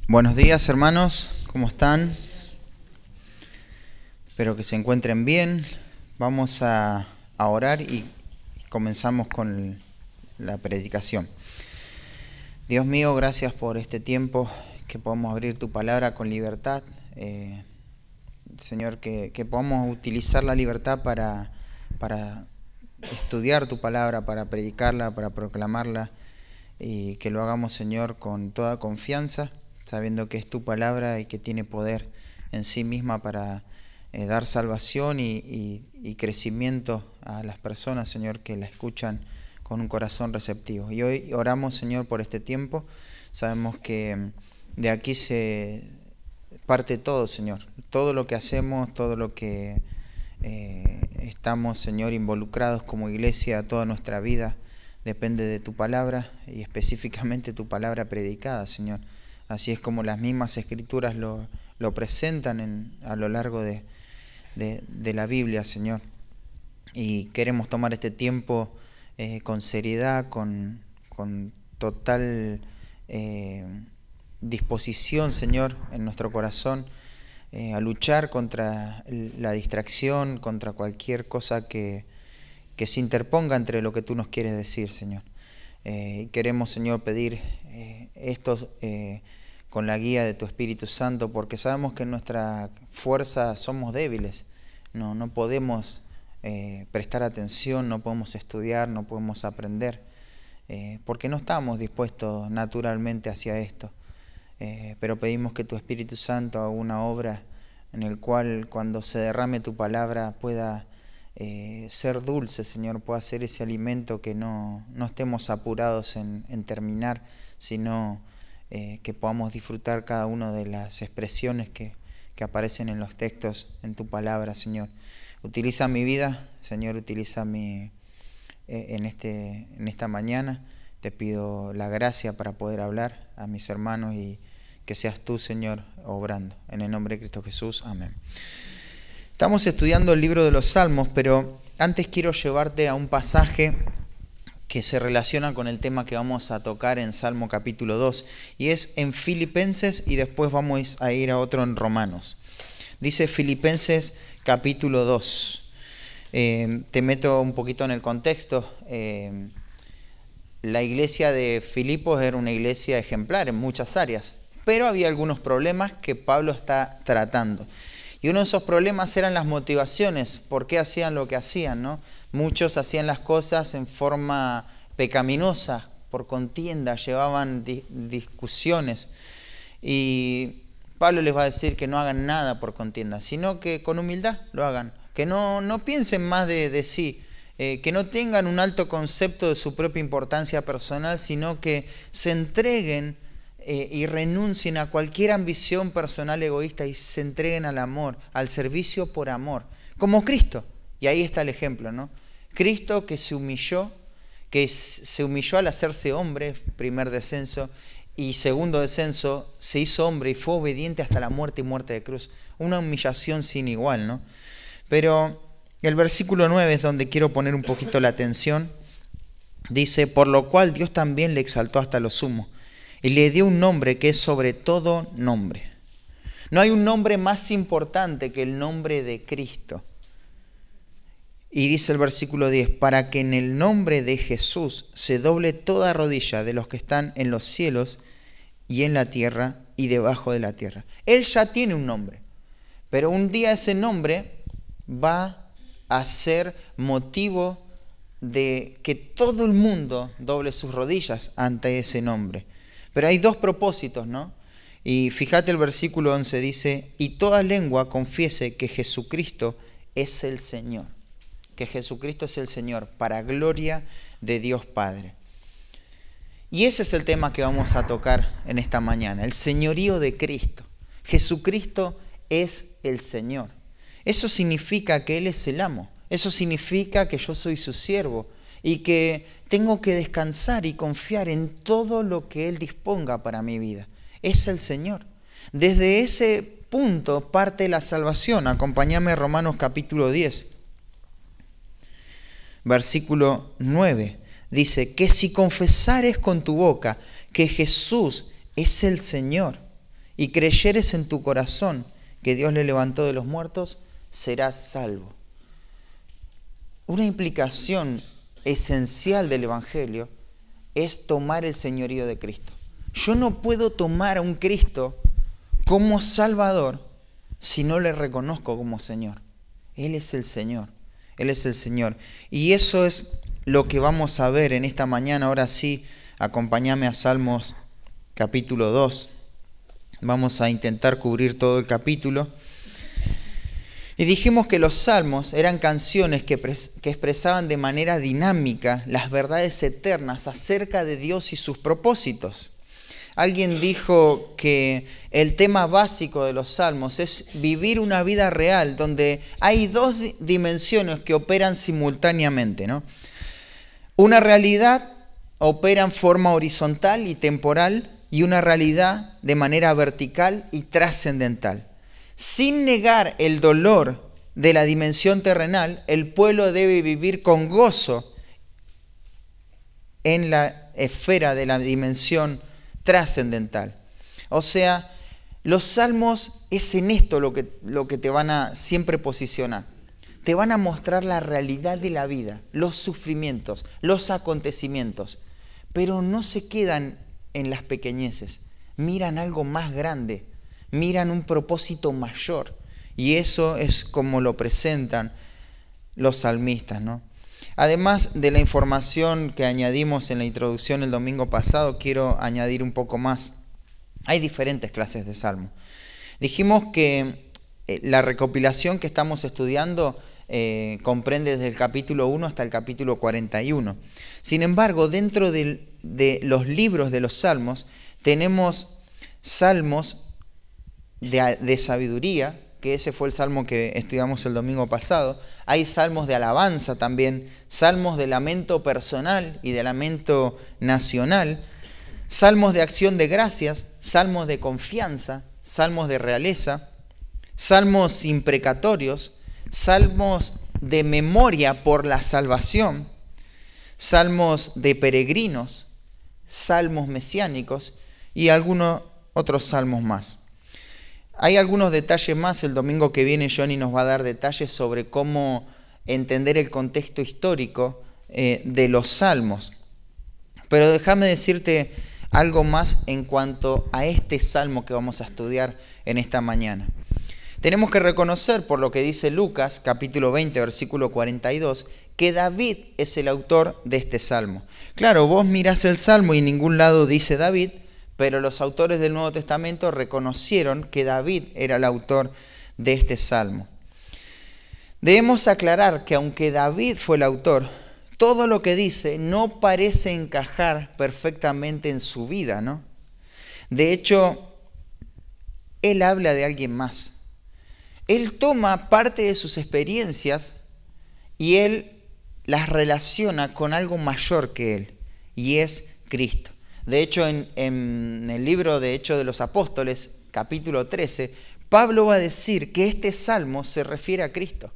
Buenos días, hermanos, ¿cómo están? Espero que se encuentren bien. Vamos a orar y comenzamos con la predicación. Dios mío, gracias por este tiempo que podamos abrir tu palabra con libertad. Señor, que podamos utilizar la libertad para estudiar tu palabra, para predicarla, para proclamarla, y que lo hagamos, Señor, con toda confianza, sabiendo que es tu palabra y que tiene poder en sí misma para dar salvación y crecimiento a las personas, Señor, que la escuchan con un corazón receptivo. Y hoy oramos, Señor, por este tiempo. Sabemos que de aquí se parte todo, Señor. Todo lo que hacemos, todo lo que estamos, Señor, involucrados como iglesia, toda nuestra vida depende de tu palabra y específicamente tu palabra predicada, Señor. Así es como las mismas escrituras lo presentan a lo largo de la Biblia, Señor. Y queremos tomar este tiempo con seriedad, con total disposición, Señor, en nuestro corazón, a luchar contra la distracción, contra cualquier cosa que se interponga entre lo que tú nos quieres decir, Señor. Queremos, Señor, pedir esto con la guía de tu Espíritu Santo, porque sabemos que en nuestra fuerza somos débiles. No podemos prestar atención, no podemos estudiar, no podemos aprender, porque no estamos dispuestos naturalmente hacia esto. Pero pedimos que tu Espíritu Santo haga una obra en el cual, cuando se derrame tu palabra, pueda ser dulce, Señor, pueda ser ese alimento que no estemos apurados en terminar, sino que podamos disfrutar cada una de las expresiones que aparecen en los textos, en tu palabra, Señor. Utiliza mi vida, Señor, utiliza en esta mañana. Te pido la gracia para poder hablar a mis hermanos y que seas tú, Señor, obrando. En el nombre de Cristo Jesús, amén. Estamos estudiando el libro de los Salmos, pero antes quiero llevarte a un pasaje que se relaciona con el tema que vamos a tocar en Salmo capítulo 2, y es en Filipenses, y después vamos a ir a otro en Romanos. Dice Filipenses capítulo 2. Te meto un poquito en el contexto. La iglesia de Filipos era una iglesia ejemplar en muchas áreas, pero había algunos problemas que Pablo está tratando. Y uno de esos problemas eran las motivaciones, por qué hacían lo que hacían, ¿no? Muchos hacían las cosas en forma pecaminosa, por contienda, llevaban discusiones. Y Pablo les va a decir que no hagan nada por contienda, sino que con humildad lo hagan, que no piensen más de sí, que no tengan un alto concepto de su propia importancia personal, sino que se entreguen y renuncien a cualquier ambición personal egoísta y se entreguen al amor, al servicio por amor, como Cristo. Y ahí está el ejemplo, ¿no? Cristo que se humilló al hacerse hombre, primer descenso, y segundo descenso, se hizo hombre y fue obediente hasta la muerte y muerte de cruz. Una humillación sin igual, ¿no? Pero el versículo 9 es donde quiero poner un poquito la atención. Dice, por lo cual Dios también le exaltó hasta lo sumo y le dio un nombre que es sobre todo nombre. No hay un nombre más importante que el nombre de Cristo. Y dice el versículo 10, para que en el nombre de Jesús se doble toda rodilla de los que están en los cielos y en la tierra y debajo de la tierra. Él ya tiene un nombre, pero un día ese nombre va a ser motivo de que todo el mundo doble sus rodillas ante ese nombre. Pero hay dos propósitos, ¿no? Y fíjate el versículo 11, dice, y toda lengua confiese que Jesucristo es el Señor. Que Jesucristo es el Señor, para gloria de Dios Padre. Y ese es el tema que vamos a tocar en esta mañana, el señorío de Cristo. Jesucristo es el Señor. Eso significa que Él es el amo. Eso significa que yo soy su siervo y que tengo que descansar y confiar en todo lo que Él disponga para mi vida. Es el Señor. Desde ese punto parte la salvación. Acompáñame a Romanos capítulo 10. Versículo 9, dice que si confesares con tu boca que Jesús es el Señor y creyeres en tu corazón que Dios le levantó de los muertos, serás salvo. Una implicación esencial del Evangelio es tomar el señorío de Cristo. Yo no puedo tomar a un Cristo como Salvador si no le reconozco como Señor. Él es el Señor. Él es el Señor. Y eso es lo que vamos a ver en esta mañana. Ahora sí, acompáñame a Salmos capítulo 2. Vamos a intentar cubrir todo el capítulo. Y dijimos que los salmos eran canciones que expresaban de manera dinámica las verdades eternas acerca de Dios y sus propósitos. Alguien dijo que el tema básico de los salmos es vivir una vida real donde hay dos dimensiones que operan simultáneamente, ¿no? Una realidad opera en forma horizontal y temporal y una realidad de manera vertical y trascendental. Sin negar el dolor de la dimensión terrenal, el pueblo debe vivir con gozo en la esfera de la dimensión trascendental. O sea, los salmos es en esto lo que te van a siempre posicionar. Te van a mostrar la realidad de la vida, los sufrimientos, los acontecimientos, pero no se quedan en las pequeñeces, miran algo más grande, miran un propósito mayor, y eso es como lo presentan los salmistas, ¿no? Además de la información que añadimos en la introducción el domingo pasado, quiero añadir un poco más. Hay diferentes clases de salmo. Dijimos que la recopilación que estamos estudiando comprende desde el capítulo 1 hasta el capítulo 41. Sin embargo, dentro de los libros de los salmos, tenemos salmos de sabiduría, que ese fue el salmo que estudiamos el domingo pasado. Hay salmos de alabanza también, salmos de lamento personal y de lamento nacional, salmos de acción de gracias, salmos de confianza, salmos de realeza, salmos imprecatorios, salmos de memoria por la salvación, salmos de peregrinos, salmos mesiánicos y algunos otros salmos más. Hay algunos detalles más. El domingo que viene Johnny nos va a dar detalles sobre cómo entender el contexto histórico de los salmos. Pero déjame decirte algo más en cuanto a este salmo que vamos a estudiar en esta mañana. Tenemos que reconocer, por lo que dice Lucas, capítulo 20, versículo 42, que David es el autor de este salmo. Claro, vos mirás el salmo y en ningún lado dice David, pero los autores del Nuevo Testamento reconocieron que David era el autor de este salmo. Debemos aclarar que aunque David fue el autor, todo lo que dice no parece encajar perfectamente en su vida, ¿no? De hecho, él habla de alguien más. Él toma parte de sus experiencias y él las relaciona con algo mayor que él, y es Cristo. De hecho, en el libro de Hechos de los Apóstoles, capítulo 13, Pablo va a decir que este salmo se refiere a Cristo.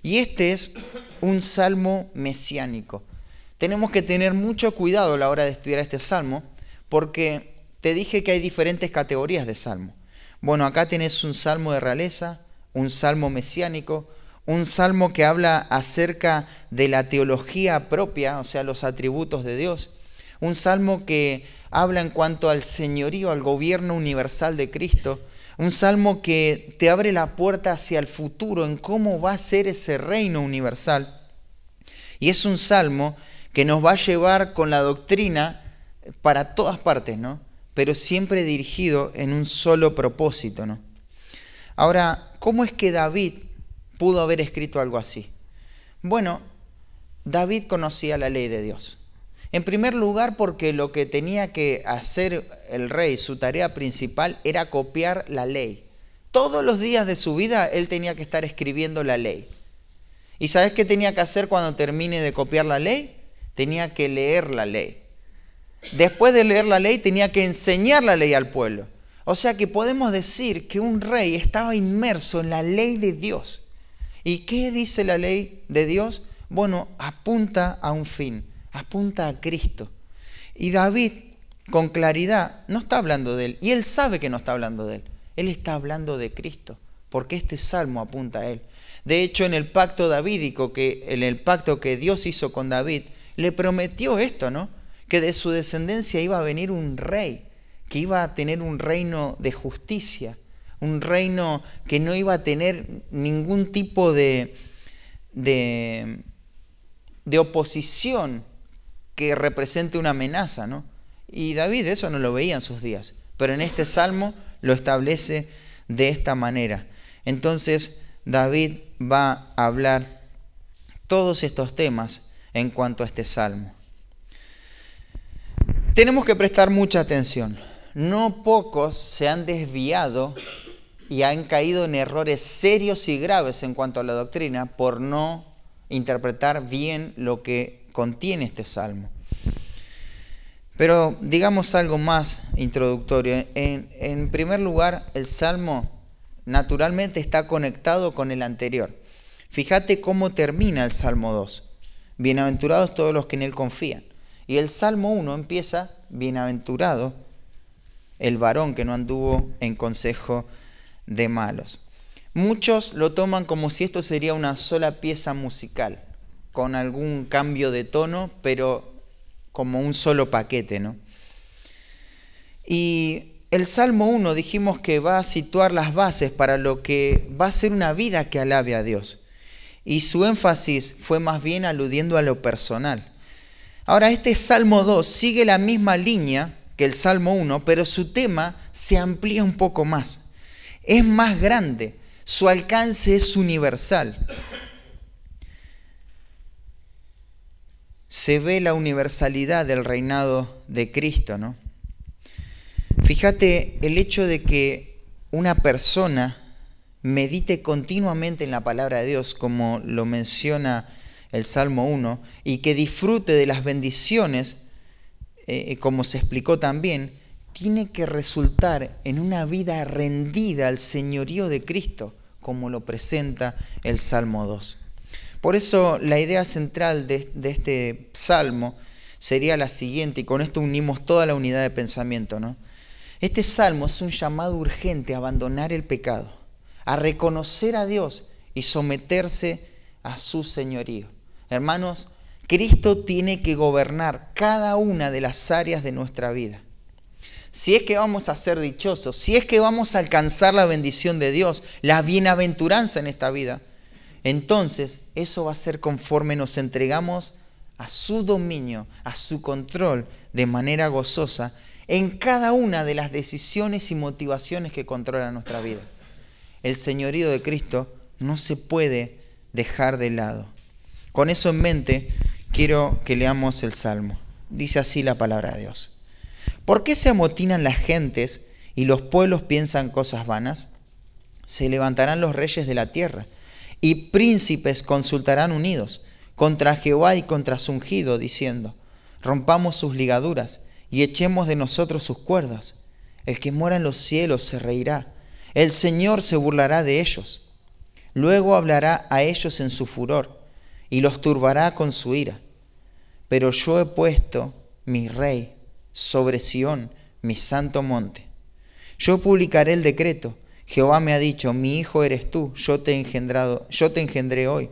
Y este es un salmo mesiánico. Tenemos que tener mucho cuidado a la hora de estudiar este salmo, porque te dije que hay diferentes categorías de salmo. Bueno, acá tenés un salmo de realeza, un salmo mesiánico, un salmo que habla acerca de la teología propia, o sea, los atributos de Dios. Un salmo que habla en cuanto al señorío, al gobierno universal de Cristo. Un salmo que te abre la puerta hacia el futuro, en cómo va a ser ese reino universal. Y es un salmo que nos va a llevar con la doctrina para todas partes, ¿no? Pero siempre dirigido en un solo propósito, ¿no? Ahora, ¿cómo es que David pudo haber escrito algo así? Bueno, David conocía la ley de Dios. En primer lugar, porque lo que tenía que hacer el rey, su tarea principal, era copiar la ley. Todos los días de su vida él tenía que estar escribiendo la ley. ¿Y sabes qué tenía que hacer cuando termine de copiar la ley? Tenía que leer la ley. Después de leer la ley, tenía que enseñar la ley al pueblo. O sea que podemos decir que un rey estaba inmerso en la ley de Dios. ¿Y qué dice la ley de Dios? Bueno, apunta a un fin. Apunta a Cristo. Y David con claridad, no está hablando de él. Y él sabe que no está hablando de él. Él está hablando de Cristo, porque este salmo apunta a él. De hecho, en el pacto davídico, en el pacto que Dios hizo con David, le prometió esto, ¿no? Que de su descendencia iba a venir un rey, que iba a tener un reino de justicia, un reino que no iba a tener ningún tipo de oposición que represente una amenaza, ¿no? Y David eso no lo veía en sus días, pero en este salmo lo establece de esta manera. Entonces David va a hablar todos estos temas en cuanto a este salmo. Tenemos que prestar mucha atención. No pocos se han desviado y han caído en errores serios y graves en cuanto a la doctrina por no interpretar bien lo que contiene este salmo. Pero digamos algo más introductorio. En primer lugar, el salmo naturalmente está conectado con el anterior. Fíjate cómo termina el Salmo 2. Bienaventurados todos los que en él confían. Y el Salmo 1 empieza, bienaventurado el varón que no anduvo en consejo de malos. Muchos lo toman como si esto sería una sola pieza musical, con algún cambio de tono, pero como un solo paquete, ¿no? Y el Salmo 1 dijimos que va a situar las bases para lo que va a ser una vida que alabe a Dios. Y su énfasis fue más bien aludiendo a lo personal. Ahora, este Salmo 2 sigue la misma línea que el Salmo 1, pero su tema se amplía un poco más. Es más grande, su alcance es universal. Se ve la universalidad del reinado de Cristo, ¿no? Fíjate el hecho de que una persona medite continuamente en la palabra de Dios, como lo menciona el Salmo 1, y que disfrute de las bendiciones, como se explicó también, tiene que resultar en una vida rendida al señorío de Cristo, como lo presenta el Salmo 2. Por eso la idea central de este salmo sería la siguiente, y con esto unimos toda la unidad de pensamiento, ¿no? Este salmo es un llamado urgente a abandonar el pecado, a reconocer a Dios y someterse a su señorío. Hermanos, Cristo tiene que gobernar cada una de las áreas de nuestra vida. Si es que vamos a ser dichosos, si es que vamos a alcanzar la bendición de Dios, la bienaventuranza en esta vida, entonces eso va a ser conforme nos entregamos a su dominio, a su control de manera gozosa en cada una de las decisiones y motivaciones que controlan nuestra vida. El señorío de Cristo no se puede dejar de lado. Con eso en mente, quiero que leamos el Salmo. Dice así la palabra de Dios. ¿Por qué se amotinan las gentes y los pueblos piensan cosas vanas? Se levantarán los reyes de la tierra y príncipes consultarán unidos contra Jehová y contra su ungido, diciendo, rompamos sus ligaduras y echemos de nosotros sus cuerdas. El que mora en los cielos se reirá, el Señor se burlará de ellos. Luego hablará a ellos en su furor y los turbará con su ira. Pero yo he puesto mi rey sobre Sión, mi santo monte. Yo publicaré el decreto. Jehová me ha dicho, mi hijo eres tú, yo te engendré hoy.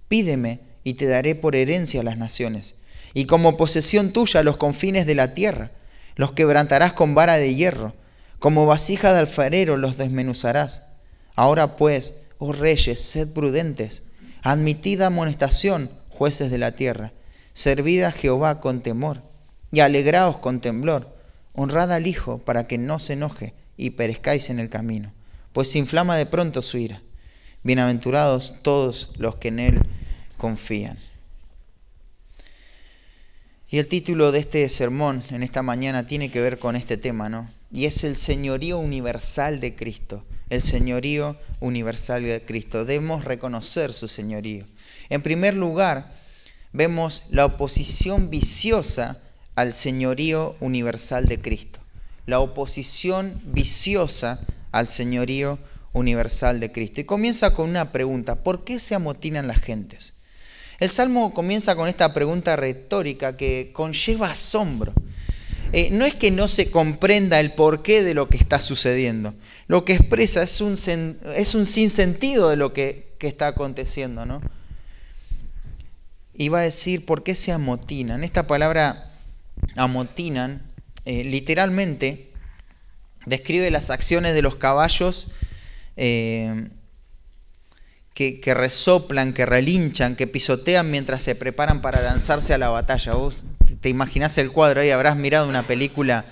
Pídeme y te daré por herencia a las naciones, y como posesión tuya los confines de la tierra. Los quebrantarás con vara de hierro, como vasija de alfarero los desmenuzarás. Ahora pues, oh reyes, sed prudentes, admitid amonestación, jueces de la tierra. Servid a Jehová con temor, y alegraos con temblor. Honrad al Hijo, para que no se enoje, y perezcáis en el camino, pues se inflama de pronto su ira. Bienaventurados todos los que en él confían. Y el título de este sermón en esta mañana tiene que ver con este tema, ¿no? Y es el señorío universal de Cristo. El señorío universal de Cristo. Debemos reconocer su señorío. En primer lugar, vemos la oposición viciosa al señorío universal de Cristo. La oposición viciosa al señorío universal de Cristo. Y comienza con una pregunta: ¿por qué se amotinan las gentes? El Salmo comienza con esta pregunta retórica que conlleva asombro. no es que no se comprenda el porqué de lo que está sucediendo. Lo que expresa es un sinsentido de lo que está aconteciendo, ¿no? Y va a decir, ¿por qué se amotinan? Esta palabra amotinan, literalmente, describe las acciones de los caballos que resoplan, que relinchan, que pisotean mientras se preparan para lanzarse a la batalla. Vos te imaginás el cuadro ahí, habrás mirado una película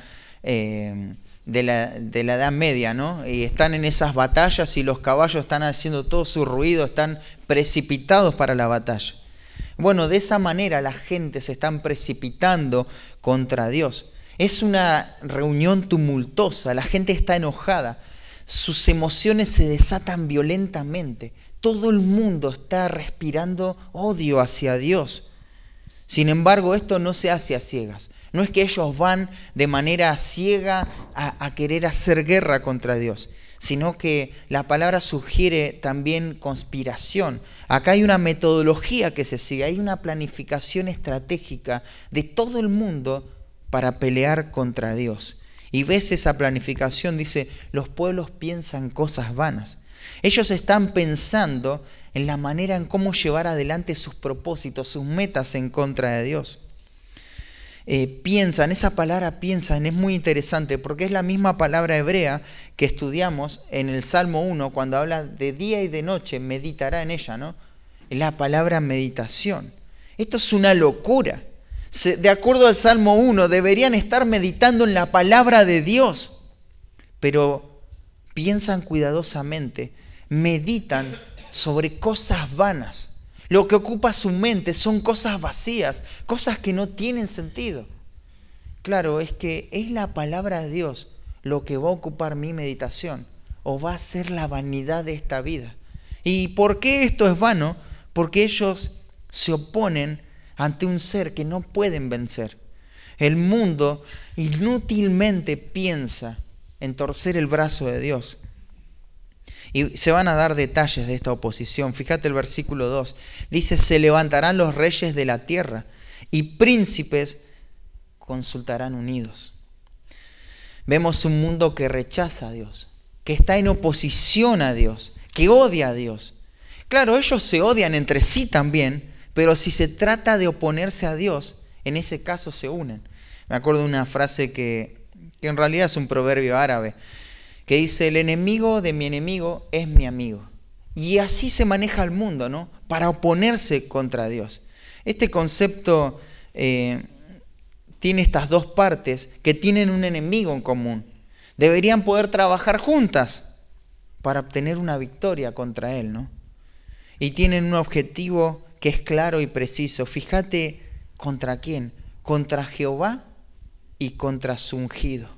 de la Edad Media, ¿no? Y están en esas batallas y los caballos están haciendo todo su ruido, están precipitados para la batalla. Bueno, de esa manera la gente se está precipitando contra Dios. Es una reunión tumultuosa, la gente está enojada, sus emociones se desatan violentamente. Todo el mundo está respirando odio hacia Dios. Sin embargo, esto no se hace a ciegas. No es que ellos van de manera ciega a querer hacer guerra contra Dios, sino que la palabra sugiere también conspiración. Acá hay una metodología que se sigue, hay una planificación estratégica de todo el mundo para pelear contra Dios. Y ves esa planificación, dice, los pueblos piensan cosas vanas. Ellos están pensando en la manera en cómo llevar adelante sus propósitos, sus metas en contra de Dios. Piensan, esa palabra piensan es muy interesante porque es la misma palabra hebrea que estudiamos en el Salmo 1 cuando habla de día y de noche, meditará en ella, ¿no? Es la palabra meditación. Esto es una locura. De acuerdo al Salmo 1, deberían estar meditando en la palabra de Dios, pero piensan cuidadosamente, meditan sobre cosas vanas. Lo que ocupa su mente son cosas vacías, cosas que no tienen sentido. Claro, es que es la palabra de Dios lo que va a ocupar mi meditación o va a ser la vanidad de esta vida. ¿Y por qué esto es vano? Porque ellos se oponen ante un ser que no pueden vencer. El mundo inútilmente piensa en torcer el brazo de Dios. Y se van a dar detalles de esta oposición. Fíjate el versículo 2. Dice, se levantarán los reyes de la tierra y príncipes consultarán unidos. Vemos un mundo que rechaza a Dios, que está en oposición a Dios, que odia a Dios. Claro, ellos se odian entre sí también, pero si se trata de oponerse a Dios, en ese caso se unen. Me acuerdo de una frase que en realidad es un proverbio árabe, que dice, el enemigo de mi enemigo es mi amigo. Y así se maneja el mundo, ¿no? Para oponerse contra Dios. Este concepto tiene estas dos partes que tienen un enemigo en común. Deberían poder trabajar juntas para obtener una victoria contra él, ¿no? Y tienen un objetivo que es claro y preciso. Fíjate, ¿contra quién? Contra Jehová y contra su ungido.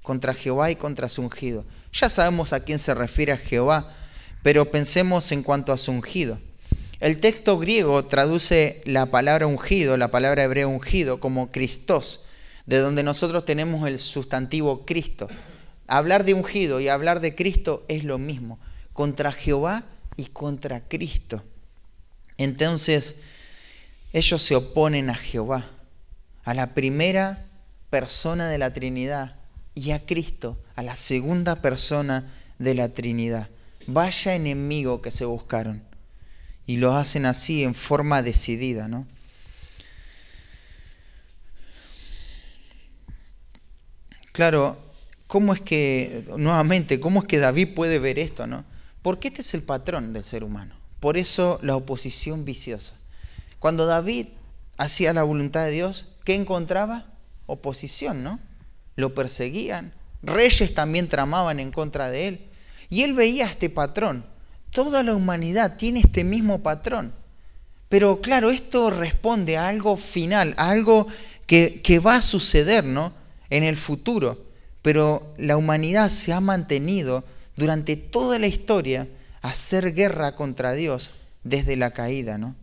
Contra Jehová y contra su ungido. Ya sabemos a quién se refiere a Jehová, pero pensemos en cuanto a su ungido. El texto griego traduce la palabra ungido, la palabra hebrea ungido, como Christos, de donde nosotros tenemos el sustantivo Cristo. Hablar de ungido y hablar de Cristo es lo mismo, contra Jehová y contra Cristo. Entonces, ellos se oponen a Jehová, a la primera persona de la Trinidad, y a Cristo, a la segunda persona de la Trinidad. Vaya enemigo que se buscaron. Y lo hacen así en forma decidida, ¿no? Claro, ¿cómo es que David puede ver esto, no? Porque este es el patrón del ser humano. Por eso la oposición viciosa. Cuando David hacía la voluntad de Dios, ¿qué encontraba? Oposición, ¿no? Lo perseguían, reyes también tramaban en contra de él. Y él veía este patrón. Toda la humanidad tiene este mismo patrón. Pero claro, esto responde a algo final, a algo que va a suceder, ¿no? En el futuro. Pero la humanidad se ha mantenido durante toda la historia a hacer guerra contra Dios desde la caída, ¿no?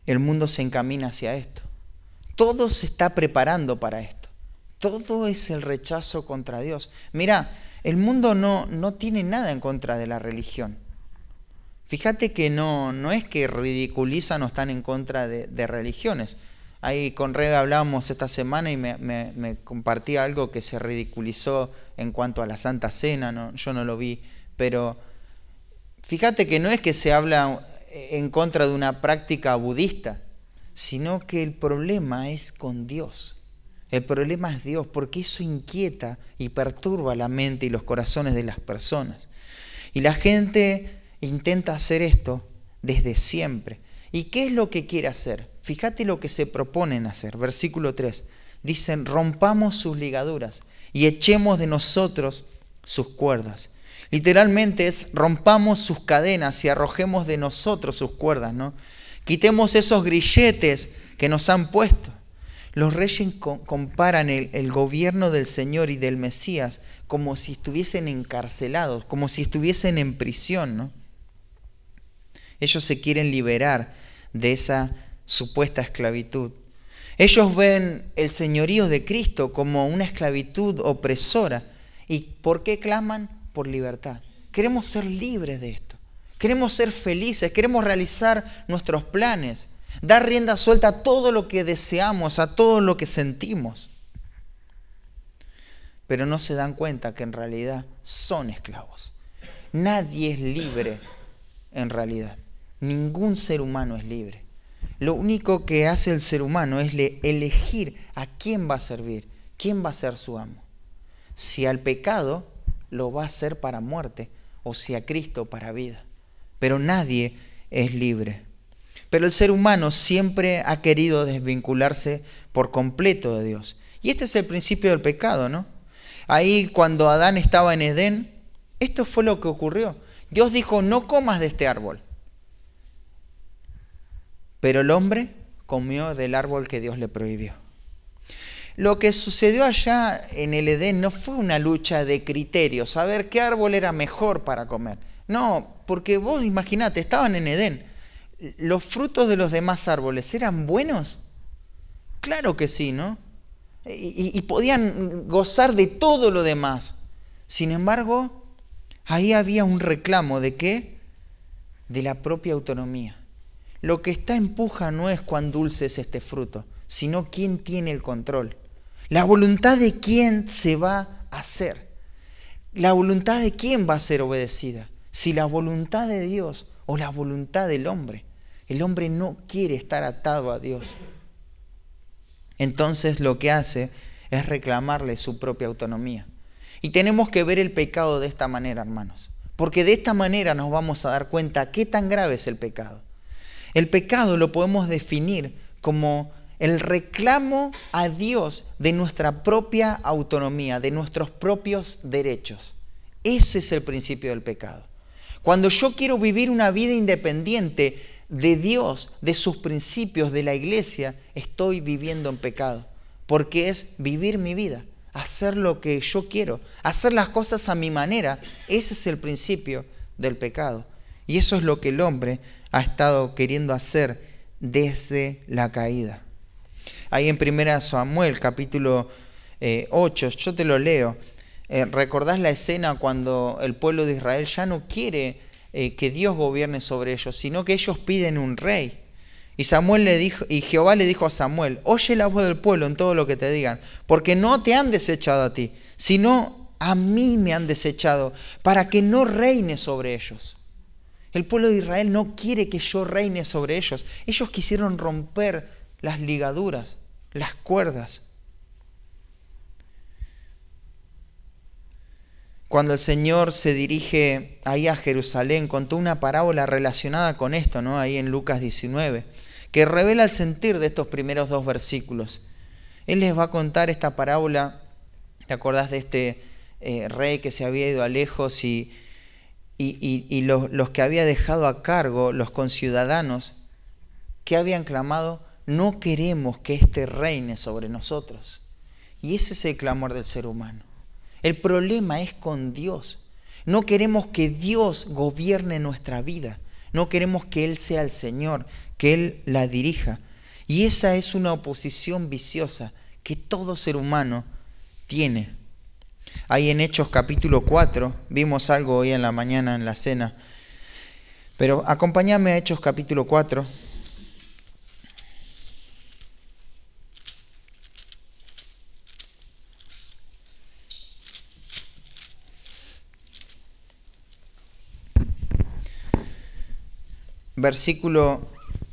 El mundo se encamina hacia esto. Todo se está preparando para esto. Todo es el rechazo contra Dios. Mira, el mundo no tiene nada en contra de la religión. Fíjate que no es que ridiculizan o están en contra de religiones. Ahí con Rebe hablábamos esta semana y me compartía algo que se ridiculizó en cuanto a la Santa Cena, ¿no? Yo no lo vi, pero fíjate que no es que se habla en contra de una práctica budista, sino que el problema es con Dios. El problema es Dios, porque eso inquieta y perturba la mente y los corazones de las personas. Y la gente intenta hacer esto desde siempre. ¿Y qué es lo que quiere hacer? Fíjate lo que se proponen hacer. Versículo 3. Dicen, rompamos sus ligaduras y echemos de nosotros sus cuerdas. Literalmente es, rompamos sus cadenas y arrojemos de nosotros sus cuerdas, ¿no? Quitemos esos grilletes que nos han puesto. Los reyes comparan el gobierno del Señor y del Mesías como si estuviesen encarcelados, como si estuviesen en prisión, ¿no? Ellos se quieren liberar de esa supuesta esclavitud. Ellos ven el señorío de Cristo como una esclavitud opresora. ¿Y por qué claman? Por libertad. Queremos ser libres de esto. Queremos ser felices, queremos realizar nuestros planes, dar rienda suelta a todo lo que deseamos, a todo lo que sentimos. Pero no se dan cuenta que en realidad son esclavos. Nadie es libre en realidad. Ningún ser humano es libre. Lo único que hace el ser humano es elegir a quién va a servir, quién va a ser su amo. Si al pecado lo va a hacer para muerte o si a Cristo para vida. Pero nadie es libre. Pero el ser humano siempre ha querido desvincularse por completo de Dios. Y este es el principio del pecado, ¿no? Ahí cuando Adán estaba en Edén, esto fue lo que ocurrió. Dios dijo, no comas de este árbol. Pero el hombre comió del árbol que Dios le prohibió. Lo que sucedió allá en el Edén no fue una lucha de criterios, a ver qué árbol era mejor para comer. No, porque vos imaginate, estaban en Edén. ¿Los frutos de los demás árboles eran buenos? Claro que sí, ¿no? Y podían gozar de todo lo demás. Sin embargo, ahí había un reclamo ¿de qué? De la propia autonomía. Lo que está en puja no es cuán dulce es este fruto, sino quién tiene el control. La voluntad de quién se va a hacer. La voluntad de quién va a ser obedecida. Si la voluntad de Dios o la voluntad del hombre. El hombre no quiere estar atado a Dios. Entonces lo que hace es reclamarle su propia autonomía. Y tenemos que ver el pecado de esta manera, hermanos. Porque de esta manera nos vamos a dar cuenta qué tan grave es el pecado. El pecado lo podemos definir como el reclamo a Dios de nuestra propia autonomía, de nuestros propios derechos. Ese es el principio del pecado. Cuando yo quiero vivir una vida independiente de Dios, de sus principios, de la iglesia, estoy viviendo en pecado. Porque es vivir mi vida, hacer lo que yo quiero, hacer las cosas a mi manera. Ese es el principio del pecado. Y eso es lo que el hombre ha estado queriendo hacer desde la caída. Ahí en 1 Samuel, capítulo 8, yo te lo leo. ¿Recordás la escena cuando el pueblo de Israel ya no quiere que Dios gobierne sobre ellos, sino que ellos piden un rey? Y Jehová le dijo a Samuel, oye la voz del pueblo en todo lo que te digan, porque no te han desechado a ti, sino a mí me han desechado, para que no reine sobre ellos. El pueblo de Israel no quiere que yo reine sobre ellos. Ellos quisieron romper las ligaduras, las cuerdas. Cuando el Señor se dirige ahí a Jerusalén, contó una parábola relacionada con esto, ¿no? Ahí en Lucas 19, que revela el sentir de estos primeros 2 versículos. Él les va a contar esta parábola. ¿Te acordás de este rey que se había ido a lejos y los que había dejado a cargo, los conciudadanos, que habían clamado, no queremos que éste reine sobre nosotros? Y ese es el clamor del ser humano. El problema es con Dios. No queremos que Dios gobierne nuestra vida. No queremos que Él sea el Señor, que Él la dirija. Y esa es una oposición viciosa que todo ser humano tiene. Ahí en Hechos capítulo 4, vimos algo hoy en la mañana en la cena. Pero acompáñame a Hechos capítulo 4. Versículo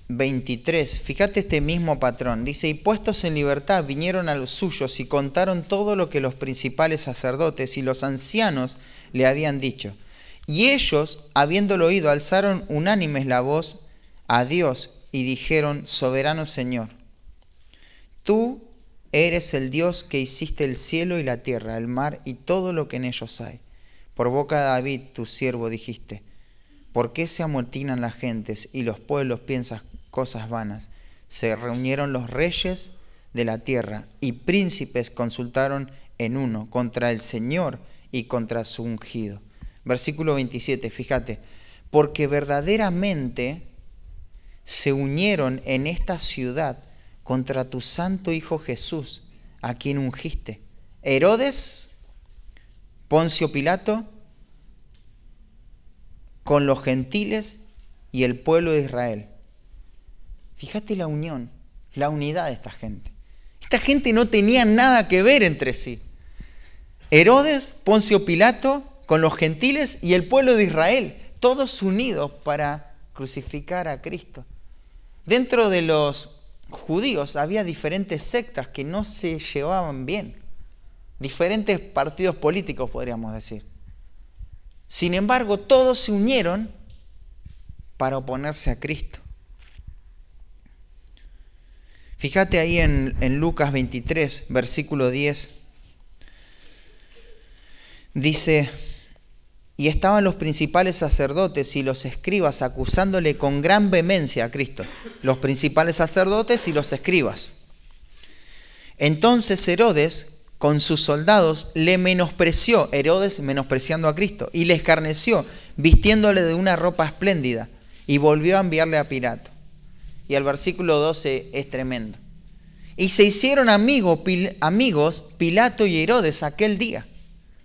23. Fíjate este mismo patrón. Dice, y puestos en libertad vinieron a los suyos y contaron todo lo que los principales sacerdotes y los ancianos le habían dicho. Y ellos, habiéndolo oído, alzaron unánimes la voz a Dios y dijeron, soberano Señor, tú eres el Dios que hiciste el cielo y la tierra, el mar y todo lo que en ellos hay. Por boca de David, tu siervo, dijiste, ¿por qué se amotinan las gentes y los pueblos piensan cosas vanas? Se reunieron los reyes de la tierra y príncipes consultaron en uno contra el Señor y contra su ungido. Versículo 27, fíjate, porque verdaderamente se unieron en esta ciudad contra tu santo Hijo Jesús, a quien ungiste. Herodes, Poncio Pilato, con los gentiles y el pueblo de Israel. Fíjate la unión, la unidad de esta gente. Esta gente no tenía nada que ver entre sí. Herodes, Poncio Pilato, con los gentiles y el pueblo de Israel, todos unidos para crucificar a Cristo. Dentro de los judíos había diferentes sectas que no se llevaban bien, diferentes partidos políticos, podríamos decir. Sin embargo, todos se unieron para oponerse a Cristo. Fíjate ahí en Lucas 23, versículo 10. Dice, y estaban los principales sacerdotes y los escribas acusándole con gran vehemencia a Cristo. Los principales sacerdotes y los escribas. Entonces Herodes, con sus soldados, le menospreció, Herodes menospreciando a Cristo, y le escarneció, vistiéndole de una ropa espléndida, y volvió a enviarle a Pilato. Y el versículo 12 es tremendo. Y se hicieron amigos Pilato y Herodes aquel día,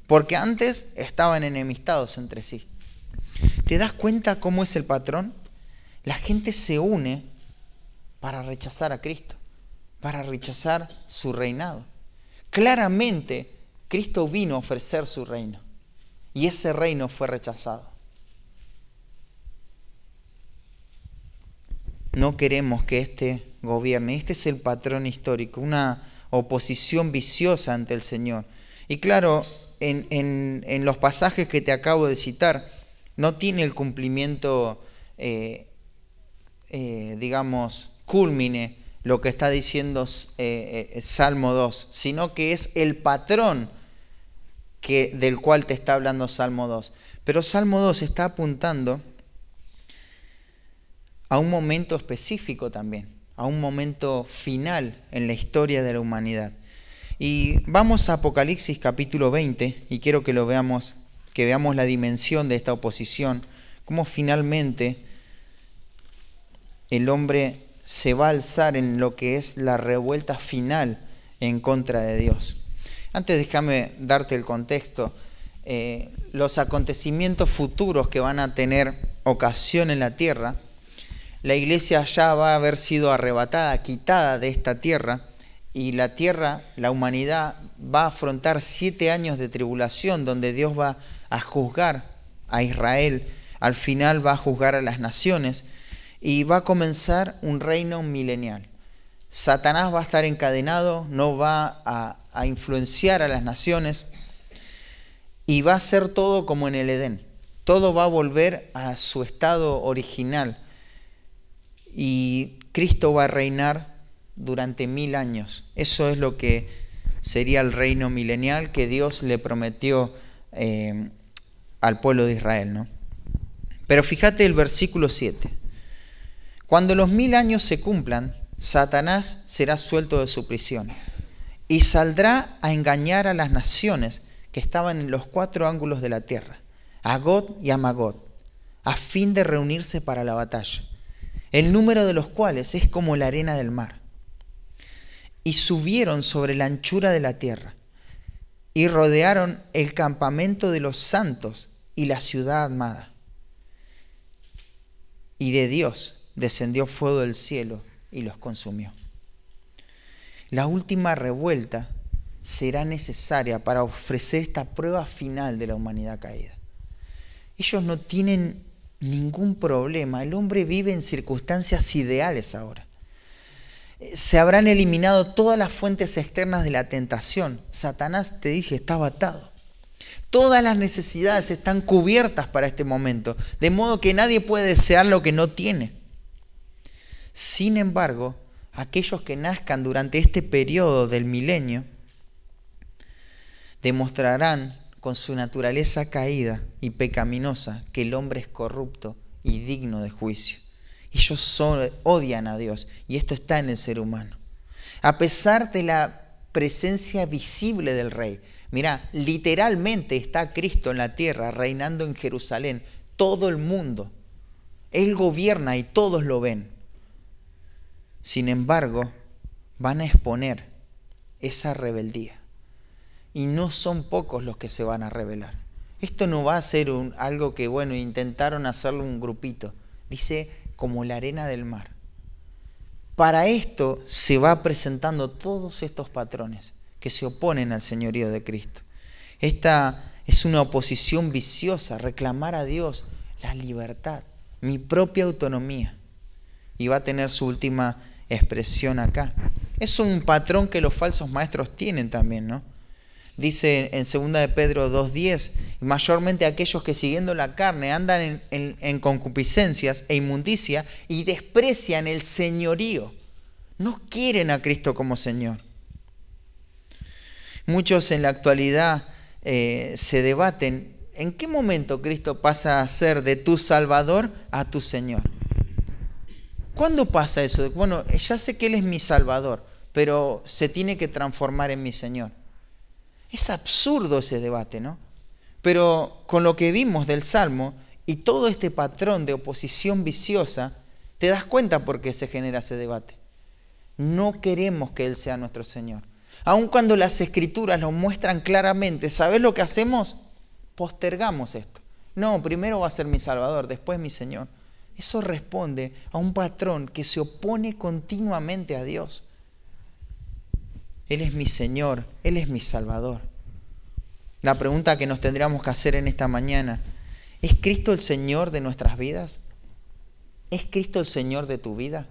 porque antes estaban enemistados entre sí. ¿Te das cuenta cómo es el patrón? La gente se une para rechazar a Cristo, para rechazar su reinado. Claramente, Cristo vino a ofrecer su reino, y ese reino fue rechazado. No queremos que este gobierne. Este es el patrón histórico, una oposición viciosa ante el Señor. Y claro, en los pasajes que te acabo de citar, no tiene el cumplimiento, digamos, cúlmine lo que está diciendo Salmo 2, sino que es el patrón del cual te está hablando Salmo 2. Pero Salmo 2 está apuntando a un momento específico también, a un momento final en la historia de la humanidad. Y vamos a Apocalipsis capítulo 20, y quiero que lo veamos, que veamos la dimensión de esta oposición, cómo finalmente el hombre se va a alzar en lo que es la revuelta final en contra de Dios. Antes déjame darte el contexto. Los acontecimientos futuros que van a tener ocasión en la tierra, la iglesia ya va a haber sido arrebatada, quitada de esta tierra, y la tierra, la humanidad, va a afrontar 7 años de tribulación donde Dios va a juzgar a Israel, al final va a juzgar a las naciones y va a comenzar un reino milenial. Satanás va a estar encadenado, no va a influenciar a las naciones y va a ser todo como en el Edén. Todo va a volver a su estado original. Y Cristo va a reinar durante 1000 años. Eso es lo que sería el reino milenial que Dios le prometió al pueblo de Israel, ¿no? Pero fíjate el versículo 7. Cuando los 1000 años se cumplan, Satanás será suelto de su prisión y saldrá a engañar a las naciones que estaban en los 4 ángulos de la tierra, a Gog y a Magog, a fin de reunirse para la batalla, el número de los cuales es como la arena del mar. Y subieron sobre la anchura de la tierra, y rodearon el campamento de los santos y la ciudad amada. y de Dios descendió fuego del cielo y los consumió. La última revuelta será necesaria para ofrecer esta prueba final de la humanidad caída. Ellos no tienen ningún problema. El hombre vive en circunstancias ideales ahora. Se habrán eliminado todas las fuentes externas de la tentación. Satanás, te dije, estaba atado. Todas las necesidades están cubiertas para este momento, de modo que nadie puede desear lo que no tiene. Sin embargo, aquellos que nazcan durante este periodo del milenio demostrarán con su naturaleza caída y pecaminosa que el hombre es corrupto y digno de juicio. Ellos odian a Dios y esto está en el ser humano. A pesar de la presencia visible del Rey, mirá, literalmente está Cristo en la tierra reinando en Jerusalén, todo el mundo. Él gobierna y todos lo ven. Sin embargo, van a exponer esa rebeldía. Y no son pocos los que se van a rebelar. Esto no va a ser algo que, bueno, intentaron hacerlo un grupito. Dice, como la arena del mar. Para esto se va presentando todos estos patrones que se oponen al señorío de Cristo. Esta es una oposición viciosa, reclamar a Dios la libertad, mi propia autonomía. Y va a tener su última expresión acá. Es un patrón que los falsos maestros tienen también, ¿no? Dice en 2 de Pedro 2:10, mayormente aquellos que siguiendo la carne andan en concupiscencias e inmundicia y desprecian el señorío. No quieren a Cristo como Señor. Muchos en la actualidad se debaten en qué momento Cristo pasa a ser de tu Salvador a tu Señor. ¿Cuándo pasa eso? Bueno, ya sé que Él es mi Salvador, pero se tiene que transformar en mi Señor. Es absurdo ese debate, ¿no? Pero con lo que vimos del Salmo y todo este patrón de oposición viciosa, te das cuenta por qué se genera ese debate. No queremos que Él sea nuestro Señor. Aun cuando las Escrituras lo muestran claramente, ¿sabes lo que hacemos? Postergamos esto. No, primero va a ser mi Salvador, después mi Señor. Eso responde a un patrón que se opone continuamente a Dios. Él es mi Señor, Él es mi Salvador. La pregunta que nos tendríamos que hacer en esta mañana, ¿es Cristo el Señor de nuestras vidas? ¿Es Cristo el Señor de tu vida?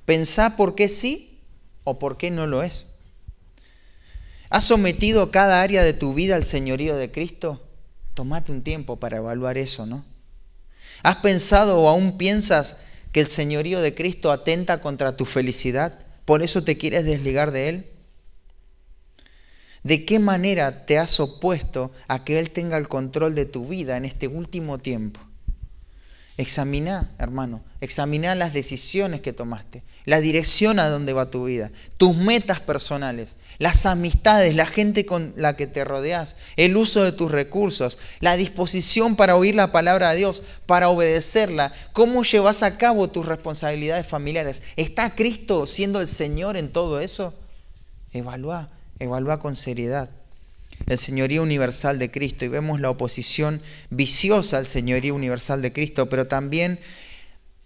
Pensá por qué sí o por qué no lo es. ¿Has sometido cada área de tu vida al señorío de Cristo? Tómate un tiempo para evaluar eso, ¿no? ¿Has pensado o aún piensas que el señorío de Cristo atenta contra tu felicidad? ¿Por eso te quieres desligar de Él? ¿De qué manera te has opuesto a que Él tenga el control de tu vida en este último tiempo? Examina, hermano, examina las decisiones que tomaste, la dirección a donde va tu vida, tus metas personales, las amistades, la gente con la que te rodeas, el uso de tus recursos, la disposición para oír la palabra de Dios, para obedecerla, cómo llevas a cabo tus responsabilidades familiares. ¿Está Cristo siendo el Señor en todo eso? Evalúa con seriedad el señorío universal de Cristo y vemos la oposición viciosa al señorío universal de Cristo, pero también